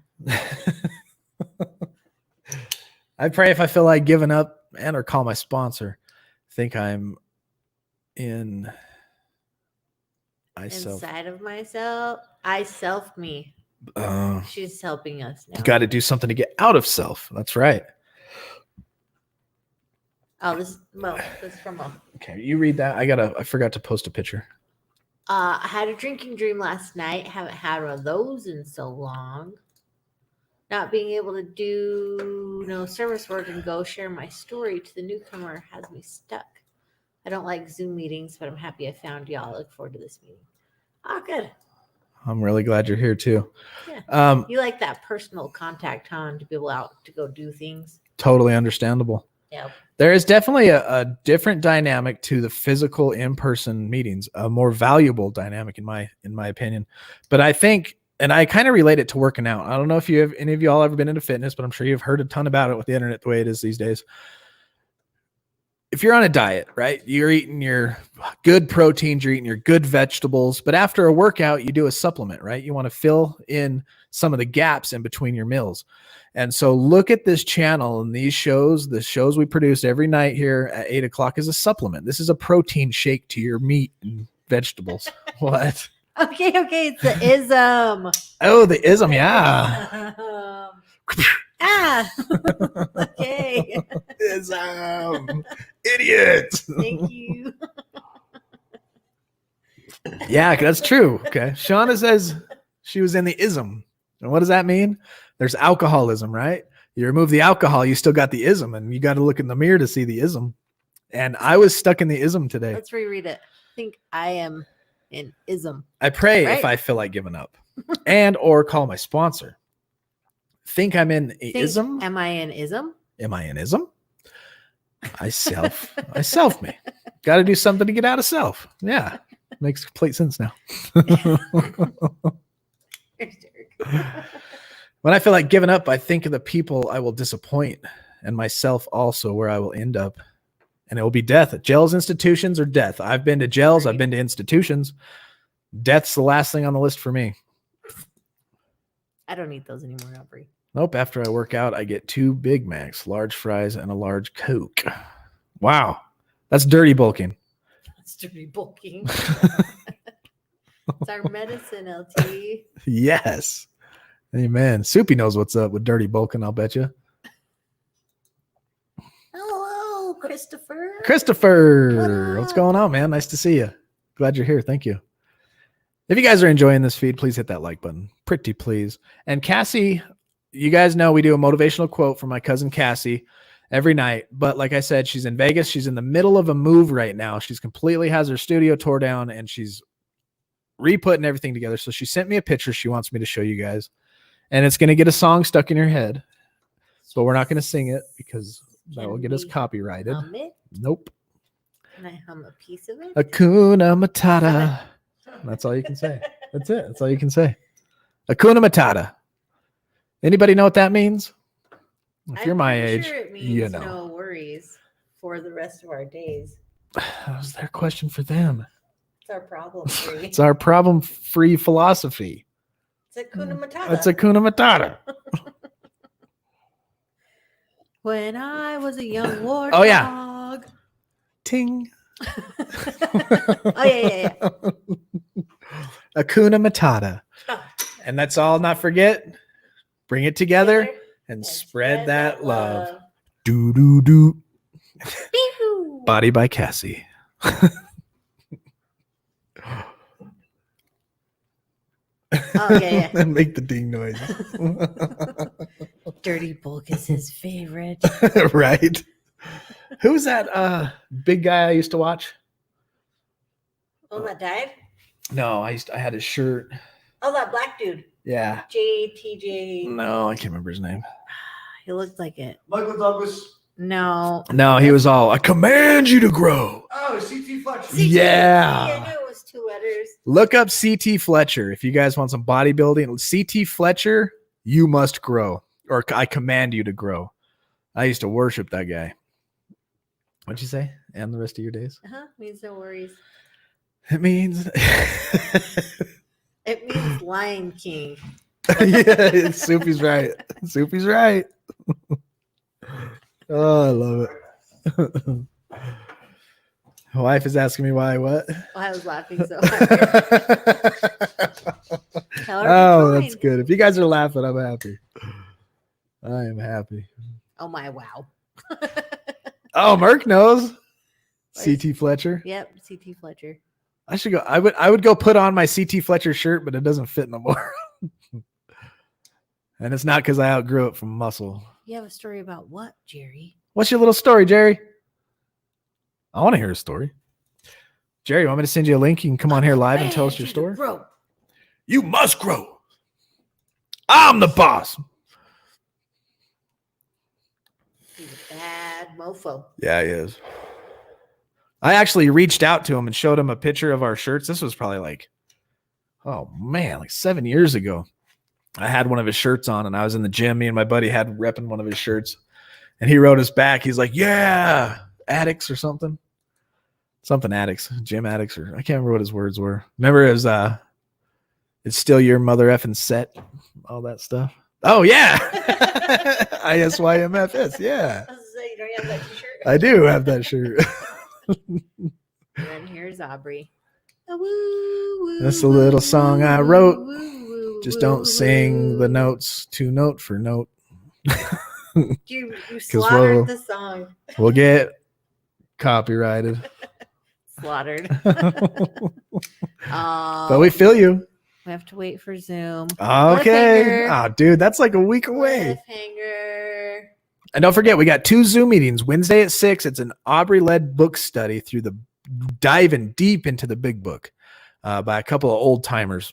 I pray if I feel like giving up and or call my sponsor. Think I'm in inside of myself. I self me. She's helping us now. You got to do something to get out of self. That's right. Oh, this is from a. Okay, you read that. I forgot to post a picture. I had a drinking dream last night. Haven't had one of those in so long. Not being able to do no service work and go share my story to the newcomer has me stuck. I don't like Zoom meetings, but I'm happy I found y'all. I look forward to this meeting. Oh, good. I'm really glad you're here too. Yeah. You like that personal contact, huh? To be able out to go do things. Totally understandable. Yeah. There is definitely a different dynamic to the physical in-person meetings, a more valuable dynamic in my opinion. But I think, and I kind of relate it to working out. I don't know if any of y'all ever been into fitness, but I'm sure you've heard a ton about it with the internet, the way it is these days. If you're on a diet, right, you're eating your good proteins, you're eating your good vegetables, but after a workout, you do a supplement, right? You want to fill in some of the gaps in between your meals. And so look at this channel and these shows, the shows we produce every night here at 8 o'clock is a supplement. This is a protein shake to your meat and vegetables. What? Okay. It's the ism. Oh, the ism. Yeah. Okay. Ism. Idiot. Thank you. Yeah, that's true. Okay. Shauna says she was in the ism. And what does that mean? There's alcoholism, right? You remove the alcohol, you still got the ism, and you got to look in the mirror to see the ism. And I was stuck in the ism today. Let's reread it. I think I am in ism. I pray Right. if I feel like giving up and or call my sponsor. Think I'm in a Think, ism? am I in ism? Am I in ism? I self me. Got to do something to get out of self. Yeah. Makes complete sense now. When I feel like giving up, I think of the people I will disappoint and myself also where I will end up. And it will be death. Jails, institutions, or death. I've been to jails. I've been to institutions. Death's the last thing on the list for me. I don't eat those anymore, Aubrey. Nope. After I work out, I get 2 Big Macs, large fries, and a large Coke. Wow. That's dirty bulking. That's dirty bulking. It's our medicine, LT. Yes. Amen. Soupy knows what's up with dirty bulking, I'll bet you. Hello, Christopher. Christopher, What what's up? going on, man? Nice to see you. Glad you're here. Thank you. If you guys are enjoying this feed, please hit that like button. Pretty please. And Cassie, you guys know we do a motivational quote from my cousin Cassie every night. But like I said, she's in Vegas. She's in the middle of a move right now. She's completely has her studio tore down and she's re-putting everything together. So she sent me a picture she wants me to show you guys. And it's going to get a song stuck in your head. But we're not going to sing it because that will get us copyrighted. Hum it? Nope. Can I hum a piece of it? Hakuna Matata. That's all you can say. That's it. That's all you can say. Hakuna Matata. Anybody know what that means? If you're I'm my pretty age, sure it means you know. no worries for the rest of our days. That was their question for them. It's our problem free. It's our problem-free philosophy. It's Hakuna Matata. It's Hakuna Matata. When I was a young warthog. Oh, yeah. Ting. Oh, yeah. Hakuna Matata. Oh. And let's all not forget, bring it together and And spread that love. Do, do, do. Pew. Body by Cassie. Oh, yeah. And make the ding noise. Dirty Bulk is his favorite. Right? Who's that big guy I used to watch? Oh, that died? No, I had his shirt. Oh, that black dude. Yeah. JTJ. No, I can't remember his name. He looked like it. Michael Douglas. No. No, he was all, I command you to grow. Oh, CT Fletcher. Yeah. I knew it was 2 letters. Look up CT Fletcher if you guys want some bodybuilding. CT Fletcher, you must grow, or I command you to grow. I used to worship that guy. What'd you say? And the rest of your days? Means no worries. It means, It means Lion King. yeah, Soupy's right. Soupy's right. Oh, I love it. My wife is asking me why what? I was laughing so hard. Tell her Oh, I'm that's fine. good. If you guys are laughing, I'm happy. I am happy. Oh my wow. Oh, Merc knows. CT Fletcher. Yep, CT Fletcher. I should go. I would go put on my CT Fletcher shirt, but it doesn't fit no more. And it's not because I outgrew it from muscle. You have a story about what, Jerry? What's your little story, Jerry? I want to hear a story. Jerry, you want me to send you a link? You can come on here live and tell us your story. Bro. You must grow. I'm the boss. He's a bad mofo. Yeah, he is. I actually reached out to him and showed him a picture of our shirts. This was probably like, oh man, like 7 years ago. I had one of his shirts on and I was in the gym. Me and my buddy had repping one of his shirts. And he wrote us back. He's like, yeah, addicts or something. Something addicts, gym addicts, or I can't remember what his words were. Remember it was it's still your mother effing set, all that stuff. Oh yeah. ISYMFS, yeah. I was gonna say, you don't have that t-shirt? I do have that shirt. And then here's Aubrey. That's a little song I wrote. Just don't sing the notes to note for note. You slaughtered the song. We'll get copyrighted. slaughtered. But we feel you. We have to wait for Zoom. Okay. Cliffhanger. Oh, dude, that's like a week away. Cliffhanger. And don't forget, we got 2 Zoom meetings. Wednesday at 6, it's an Aubrey-led book study through the diving deep into the big book by a couple of old timers.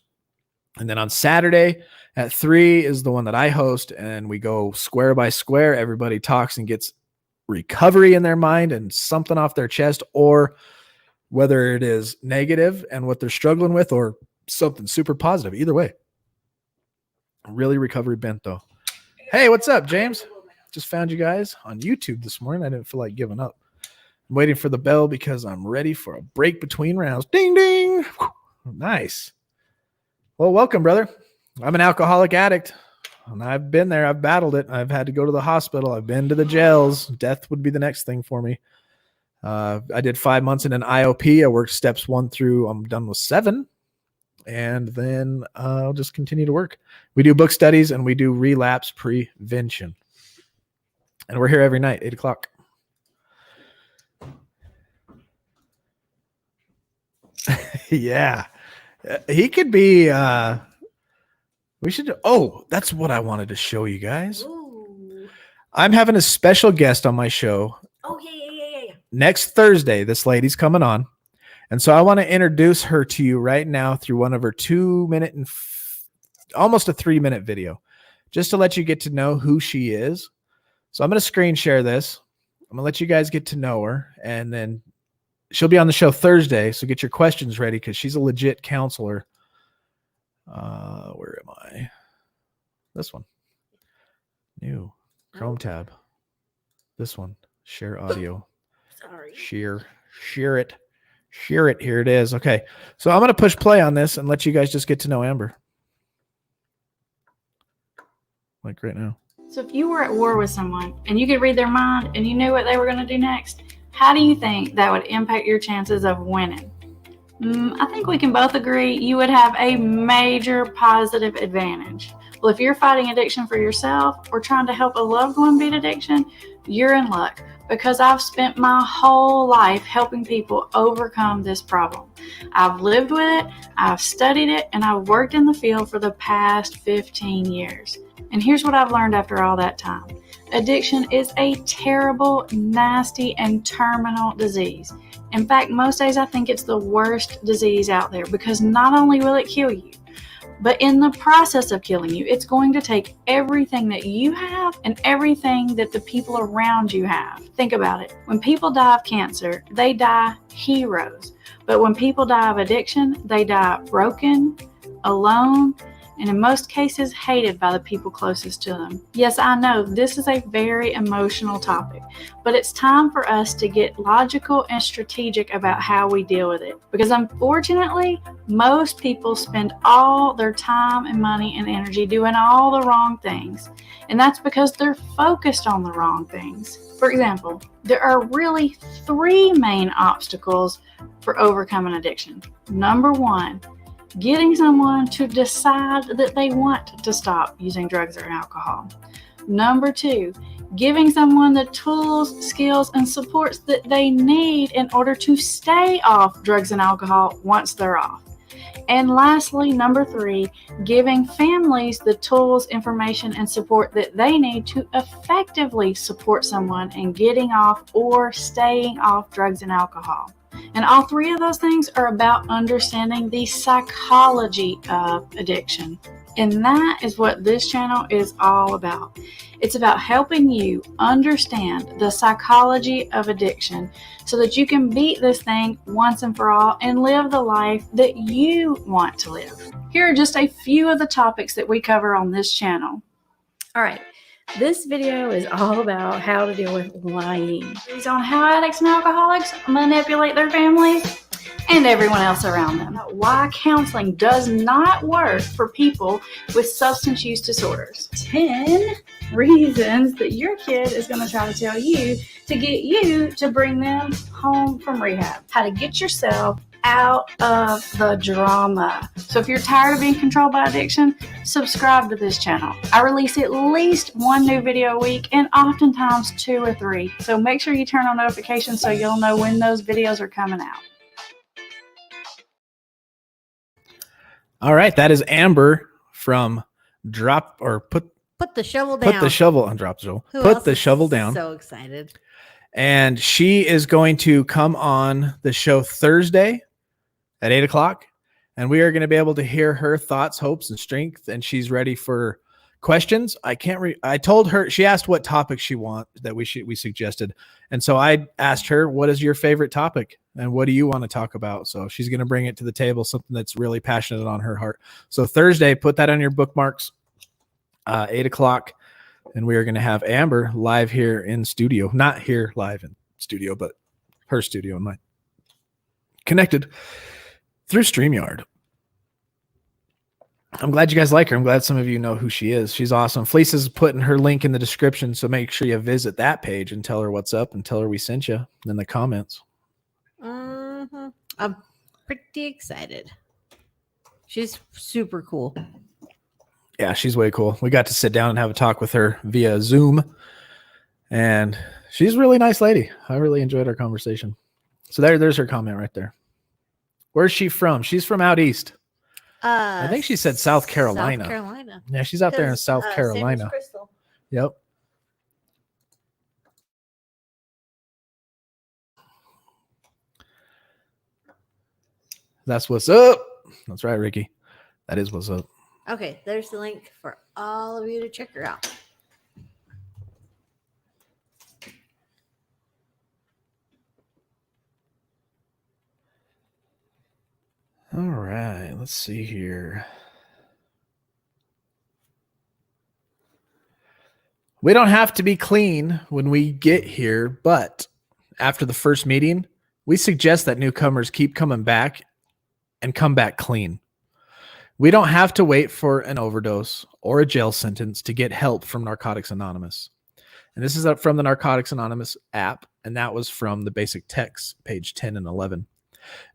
And then on Saturday at 3 is the one that I host, and we go square by square. Everybody talks and gets recovery in their mind and something off their chest, or whether it is negative and what they're struggling with or something super positive. Either way, really recovery bent though. Hey, what's up, James? Just found you guys on YouTube this morning. I didn't feel like giving up. I'm waiting for the bell because I'm ready for a break between rounds. Ding, ding. Whew. Nice. Well, welcome, brother. I'm an alcoholic addict, and I've been there. I've battled it. I've had to go to the hospital. I've been to the jails. Death would be the next thing for me. I did 5 months in an IOP. I worked steps 1 through, I'm done with 7. And then I'll just continue to work. We do book studies and we do relapse prevention. And we're here every night, 8 o'clock. Yeah. He could be, we should, that's what I wanted to show you guys. Ooh. I'm having a special guest on my show. Oh, yeah. Next Thursday. This lady's coming on. And so I want to introduce her to you right now through one of her 2-minute and almost a 3-minute video, just to let you get to know who she is. So I'm going to screen share this. I'm going to let you guys get to know her, and then she'll be on the show Thursday. So get your questions ready, because she's a legit counselor. Where am I? This one. New Chrome tab. This one. Share audio. Sorry. Share it. Here it is. Okay. So I'm going to push play on this and let you guys just get to know Amber. Like right now. So if you were at war with someone and you could read their mind and you knew what they were going to do next, how do you think that would impact your chances of winning? I think we can both agree you would have a major positive advantage. Well, if you're fighting addiction for yourself or trying to help a loved one beat addiction, you're in luck, because I've spent my whole life helping people overcome this problem. I've lived with it, I've studied it, and I've worked in the field for the past 15 years. And here's what I've learned after all that time. Addiction is a terrible, nasty, and terminal disease. In fact, most days I think it's the worst disease out there, because not only will it kill you, but in the process of killing you, it's going to take everything that you have and everything that the people around you have. Think about it. When people die of cancer, they die heroes. But when people die of addiction, they die broken, alone, and in most cases hated by the people closest to them. Yes, I know this is a very emotional topic, but it's time for us to get logical and strategic about how we deal with it. Because unfortunately, most people spend all their time and money and energy doing all the wrong things. And that's because they're focused on the wrong things. For example, there are really 3 main obstacles for overcoming addiction. Number 1, getting someone to decide that they want to stop using drugs or alcohol. Number 2, giving someone the tools, skills, and supports that they need in order to stay off drugs and alcohol once they're off. And lastly, number 3, giving families the tools, information, and support that they need to effectively support someone in getting off or staying off drugs and alcohol. And all 3 of those things are about understanding the psychology of addiction. And that is what this channel is all about. It's about helping you understand the psychology of addiction so that you can beat this thing once and for all and live the life that you want to live. Here are just a few of the topics that we cover on this channel. All right. This video is all about how to deal with lying. It's on how addicts and alcoholics manipulate their families and everyone else around them. Why counseling does not work for people with substance use disorders. 10 reasons that your kid is going to try to tell you to get you to bring them home from rehab. How to get yourself out of the drama. So if you're tired of being controlled by addiction, subscribe to this channel. I release at least 1 new video a week and oftentimes 2 or 3. So make sure you turn on notifications so you'll know when those videos are coming out. All right, that is Amber from Drop or Put the shovel down. Put the shovel on Drop Shovel. Who Put else the is shovel down. So excited. And she is going to come on the show Thursday at 8:00. And we are going to be able to hear her thoughts, hopes, and strength. And she's ready for questions. I told her, she asked what topic she wants that we suggested. And so I asked her, what is your favorite topic? And what do you want to talk about? So she's going to bring it to the table, something that's really passionate on her heart. So Thursday, put that on your bookmarks, 8:00. And we are going to have Amber live here in studio, not here live in studio, but her studio and mine, connected through StreamYard. I'm glad you guys like her. I'm glad some of you know who she is. She's awesome. Fleece is putting her link in the description, so make sure you visit that page and tell her what's up and tell her we sent you in the comments. Mm-hmm. I'm pretty excited. She's super cool. Yeah, she's way cool. We got to sit down and have a talk with her via Zoom, and she's a really nice lady. I really enjoyed our conversation. So there's her comment right there. Where's she from? She's from out east. I think she said South Carolina. South Carolina. Yeah, she's out there in South Carolina. Sandra's Crystal. Yep. That's what's up. That's right, Ricky. That is what's up. Okay, there's the link for all of you to check her out. All right, let's see here. We don't have to be clean when we get here, but after the first meeting, we suggest that newcomers keep coming back and come back clean. We don't have to wait for an overdose or a jail sentence to get help from Narcotics Anonymous. And this is up from the Narcotics Anonymous app, and that was from the basic text, page 10 and 11.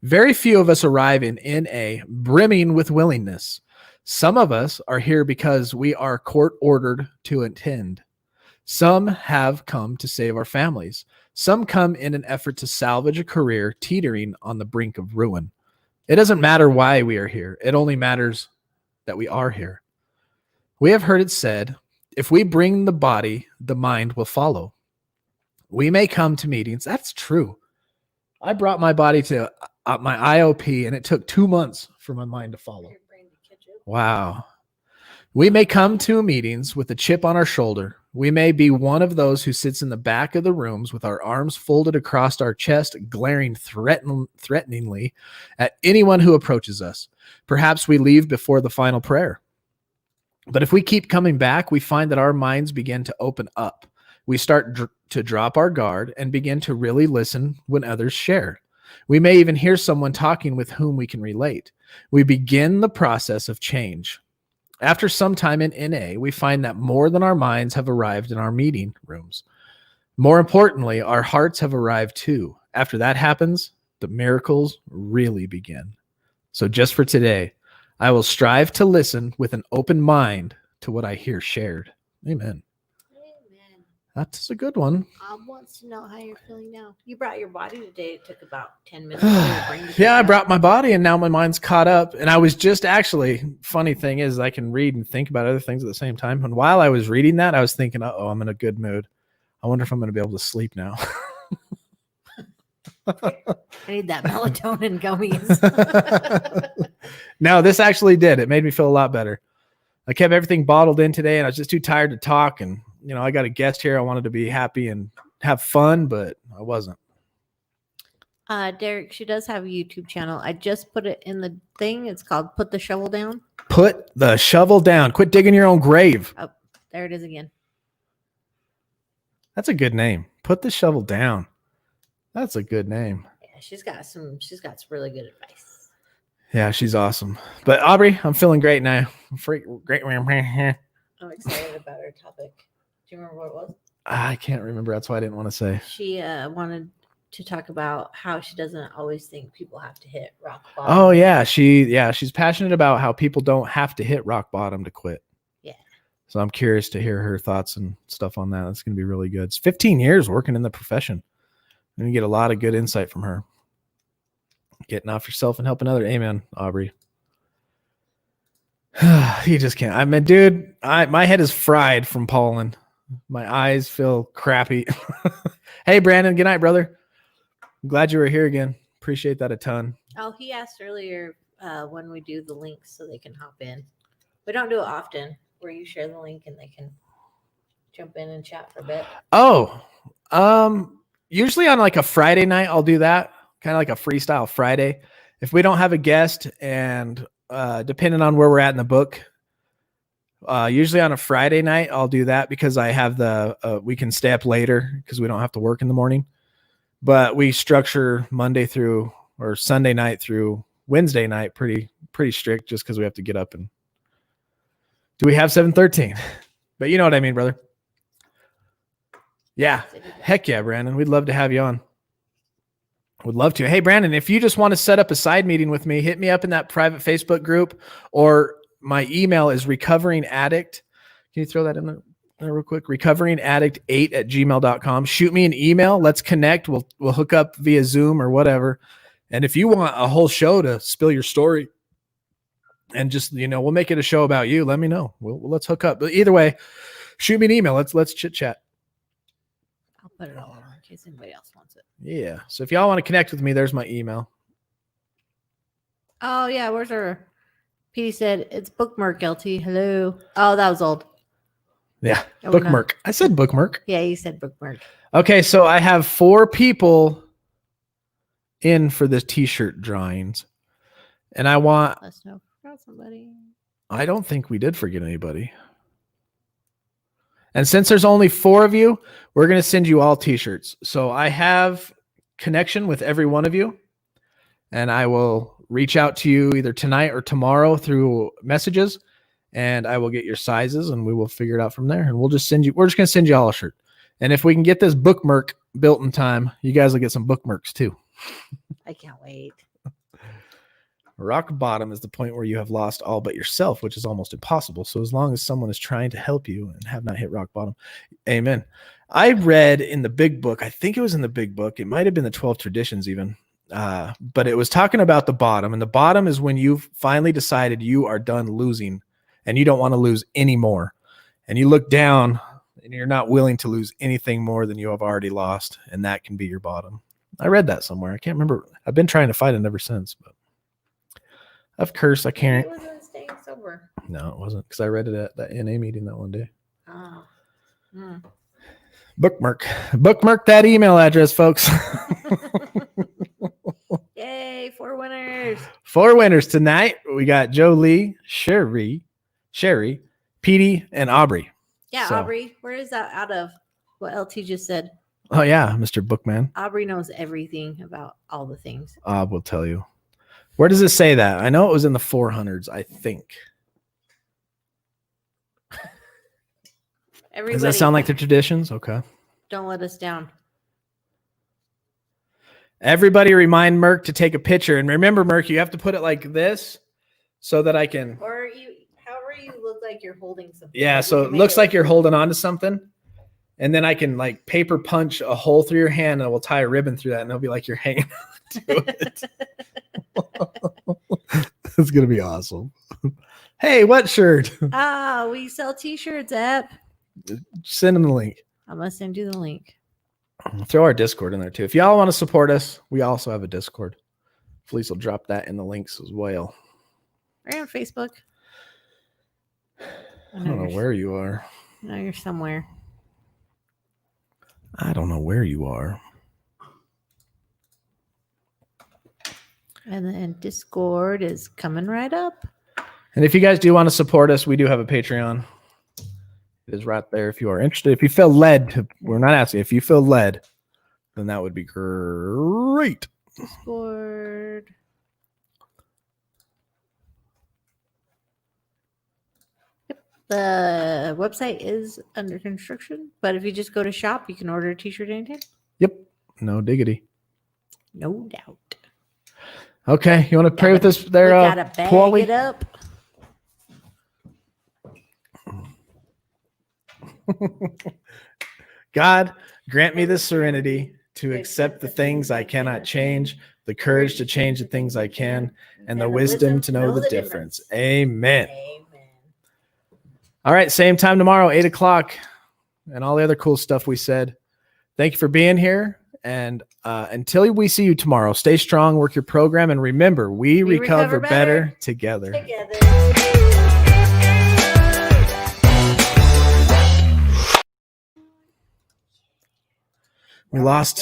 Very few of us arrive in NA brimming with willingness. Some of us are here because we are court-ordered to attend. Some have come to save our families. Some come in an effort to salvage a career teetering on the brink of ruin. It doesn't matter why we are here. It only matters that we are here. We have heard it said, if we bring the body, the mind will follow. We may come to meetings. That's true. I brought my body to my IOP, and it took 2 months for my mind to follow. Wow. We may come to meetings with a chip on our shoulder. We may be one of those who sits in the back of the rooms with our arms folded across our chest, glaring threateningly at anyone who approaches us. Perhaps we leave before the final prayer. But if we keep coming back, we find that our minds begin to open up. We start to drop our guard and begin to really listen when others share. We may even hear someone talking with whom we can relate. We begin the process of change. After some time in NA, we find that more than our minds have arrived in our meeting rooms. More importantly, our hearts have arrived too. After that happens, the miracles really begin. So just for today, I will strive to listen with an open mind to what I hear shared. Amen. Amen. That's a good one. Wants to know how you're feeling now. You brought your body today. It took about 10 minutes. To bring the Yeah, I camera. brought my body, and now my mind's caught up. And I was just actually, funny thing is, I can read and think about other things at the same time. And while I was reading that, I was thinking, oh, I'm in a good mood. I wonder if I'm going to be able to sleep now. I need that melatonin gummies. No, this actually did. It made me feel a lot better. I kept everything bottled in today, and I was just too tired to talk. And, you know, I got a guest here. I wanted to be happy and have fun, but I wasn't. Derek, she does have a YouTube channel. I just put it in the thing. It's called Put the Shovel Down. Put the shovel down. Quit digging your own grave. Oh, there it is again. That's a good name. Put the shovel down. That's a good name. Yeah, she's got some really good advice. Yeah, she's awesome. But Aubrey, I'm feeling great now. Great. I'm excited about her topic. Do you remember what it was? I can't remember. That's why I didn't want to say. She wanted to talk about how she doesn't always think people have to hit rock bottom. Oh yeah, she's passionate about how people don't have to hit rock bottom to quit. Yeah. So I'm curious to hear her thoughts and stuff on that. That's going to be really good. It's 15 years working in the profession. And you get a lot of good insight from her. Getting off yourself and helping others. Amen, Aubrey. He just can't. I mean, dude, my head is fried from pollen. My eyes feel crappy. Hey, Brandon. Good night, brother. I'm glad you were here again. Appreciate that a ton. Oh, he asked earlier when we do the links so they can hop in. We don't do it often where you share the link and they can jump in and chat for a bit. Oh, usually on like a Friday night, I'll do that. Kind of like a freestyle Friday. If we don't have a guest and depending on where we're at in the book, usually on a Friday night, I'll do that because I have we can stay up later because we don't have to work in the morning. But we structure Monday through or Sunday night through Wednesday night pretty strict just because we have to get up and do we have 7:13? But you know what I mean, brother. Yeah. Heck yeah, Brandon. We'd love to have you on. Would love to. Hey, Brandon, if you just want to set up a side meeting with me, hit me up in that private Facebook group, or my email is recoveringaddict. Can you throw that in there real quick? recoveringaddict8@gmail.com. Shoot me an email. Let's connect. We'll hook up via Zoom or whatever. And if you want a whole show to spill your story and just, we'll make it a show about you, let me know. Let's hook up. But either way, shoot me an email. Let's chit chat. I'll put it all in case anybody else wants it. Yeah. So if y'all want to connect with me, there's my email. Oh, yeah. Where's our... Petey said, it's bookmark, LT. Hello. Oh, that was old. Yeah. Oh, Bookmark. I said bookmark. Yeah, you said bookmark. Okay. So I have 4 people in for this t-shirt drawings. And I want... Let us know if we forgot somebody. I don't think we did forget anybody. And since there's only 4 of you, we're going to send you all t-shirts. So I have connection with every one of you. And I will reach out to you either tonight or tomorrow through messages. And I will get your sizes and we will figure it out from there. And we're just going to send you all a shirt. And if we can get this bookmark built in time, you guys will get some bookmarks too. I can't wait. Rock bottom is the point where you have lost all but yourself, which is almost impossible. So as long as someone is trying to help you and have not hit rock bottom. Amen. I read in the big book, I think it was in the big book. It might've been the 12 traditions even. But it was talking about the bottom, and the bottom is when you've finally decided you are done losing and you don't want to lose anymore. And you look down and you're not willing to lose anything more than you have already lost. And that can be your bottom. I read that somewhere. I can't remember. I've been trying to find it ever since, but I've cursed. I can't. It wasn't staying sober. No, it wasn't, because I read it at that NA meeting that one day. Oh. Bookmark that email address, folks. Yay, 4 winners. 4 winners tonight. We got Jolie, Sherry, Petey, and Aubrey. Yeah, So- Aubrey, where is that out of? What LT just said. Oh yeah, Mr. Bookman. Aubrey knows everything about all the things. Will tell you. Where does it say that? I know it was in the 400s, I think. Everybody, Does that sound like the traditions? Okay. don't let us down. Everybody remind Merc to take a picture. And remember, Merc, you have to put it like this so that I can. Or however you look like you're holding something. Yeah, You so can it make looks like you're holding on to something. And then I can like paper punch a hole through your hand and we'll tie a ribbon through that and it'll be like you're hanging to it. It's going to be awesome. Hey, what shirt? we sell t-shirts, app. Send them the link. I'm going to send you the link. Throw our Discord in there too. If y'all want to support us, we also have a Discord. Felice will drop that in the links as well. Right on Facebook. I don't know where you are. No, you're somewhere. I don't know where you are. And then Discord is coming right up. And if you guys do want to support us, we do have a Patreon. It is right there if you are interested. If you feel led to, we're not asking, if you feel led, then that would be great. Discord. Yep. The website is under construction, but if you just go to shop, you can order a t-shirt anytime. Yep. No diggity. No doubt. Okay. You want to pray with us there, we gotta bag Paulie? it up. God, grant me the serenity to accept the things I cannot change, the courage to change the things I can, and the wisdom to know the difference. Amen. Amen. All right, same time tomorrow, 8 o'clock, and all the other cool stuff we said. Thank you for being here. And until we see you tomorrow, stay strong, work your program, and remember, we recover better together. We lost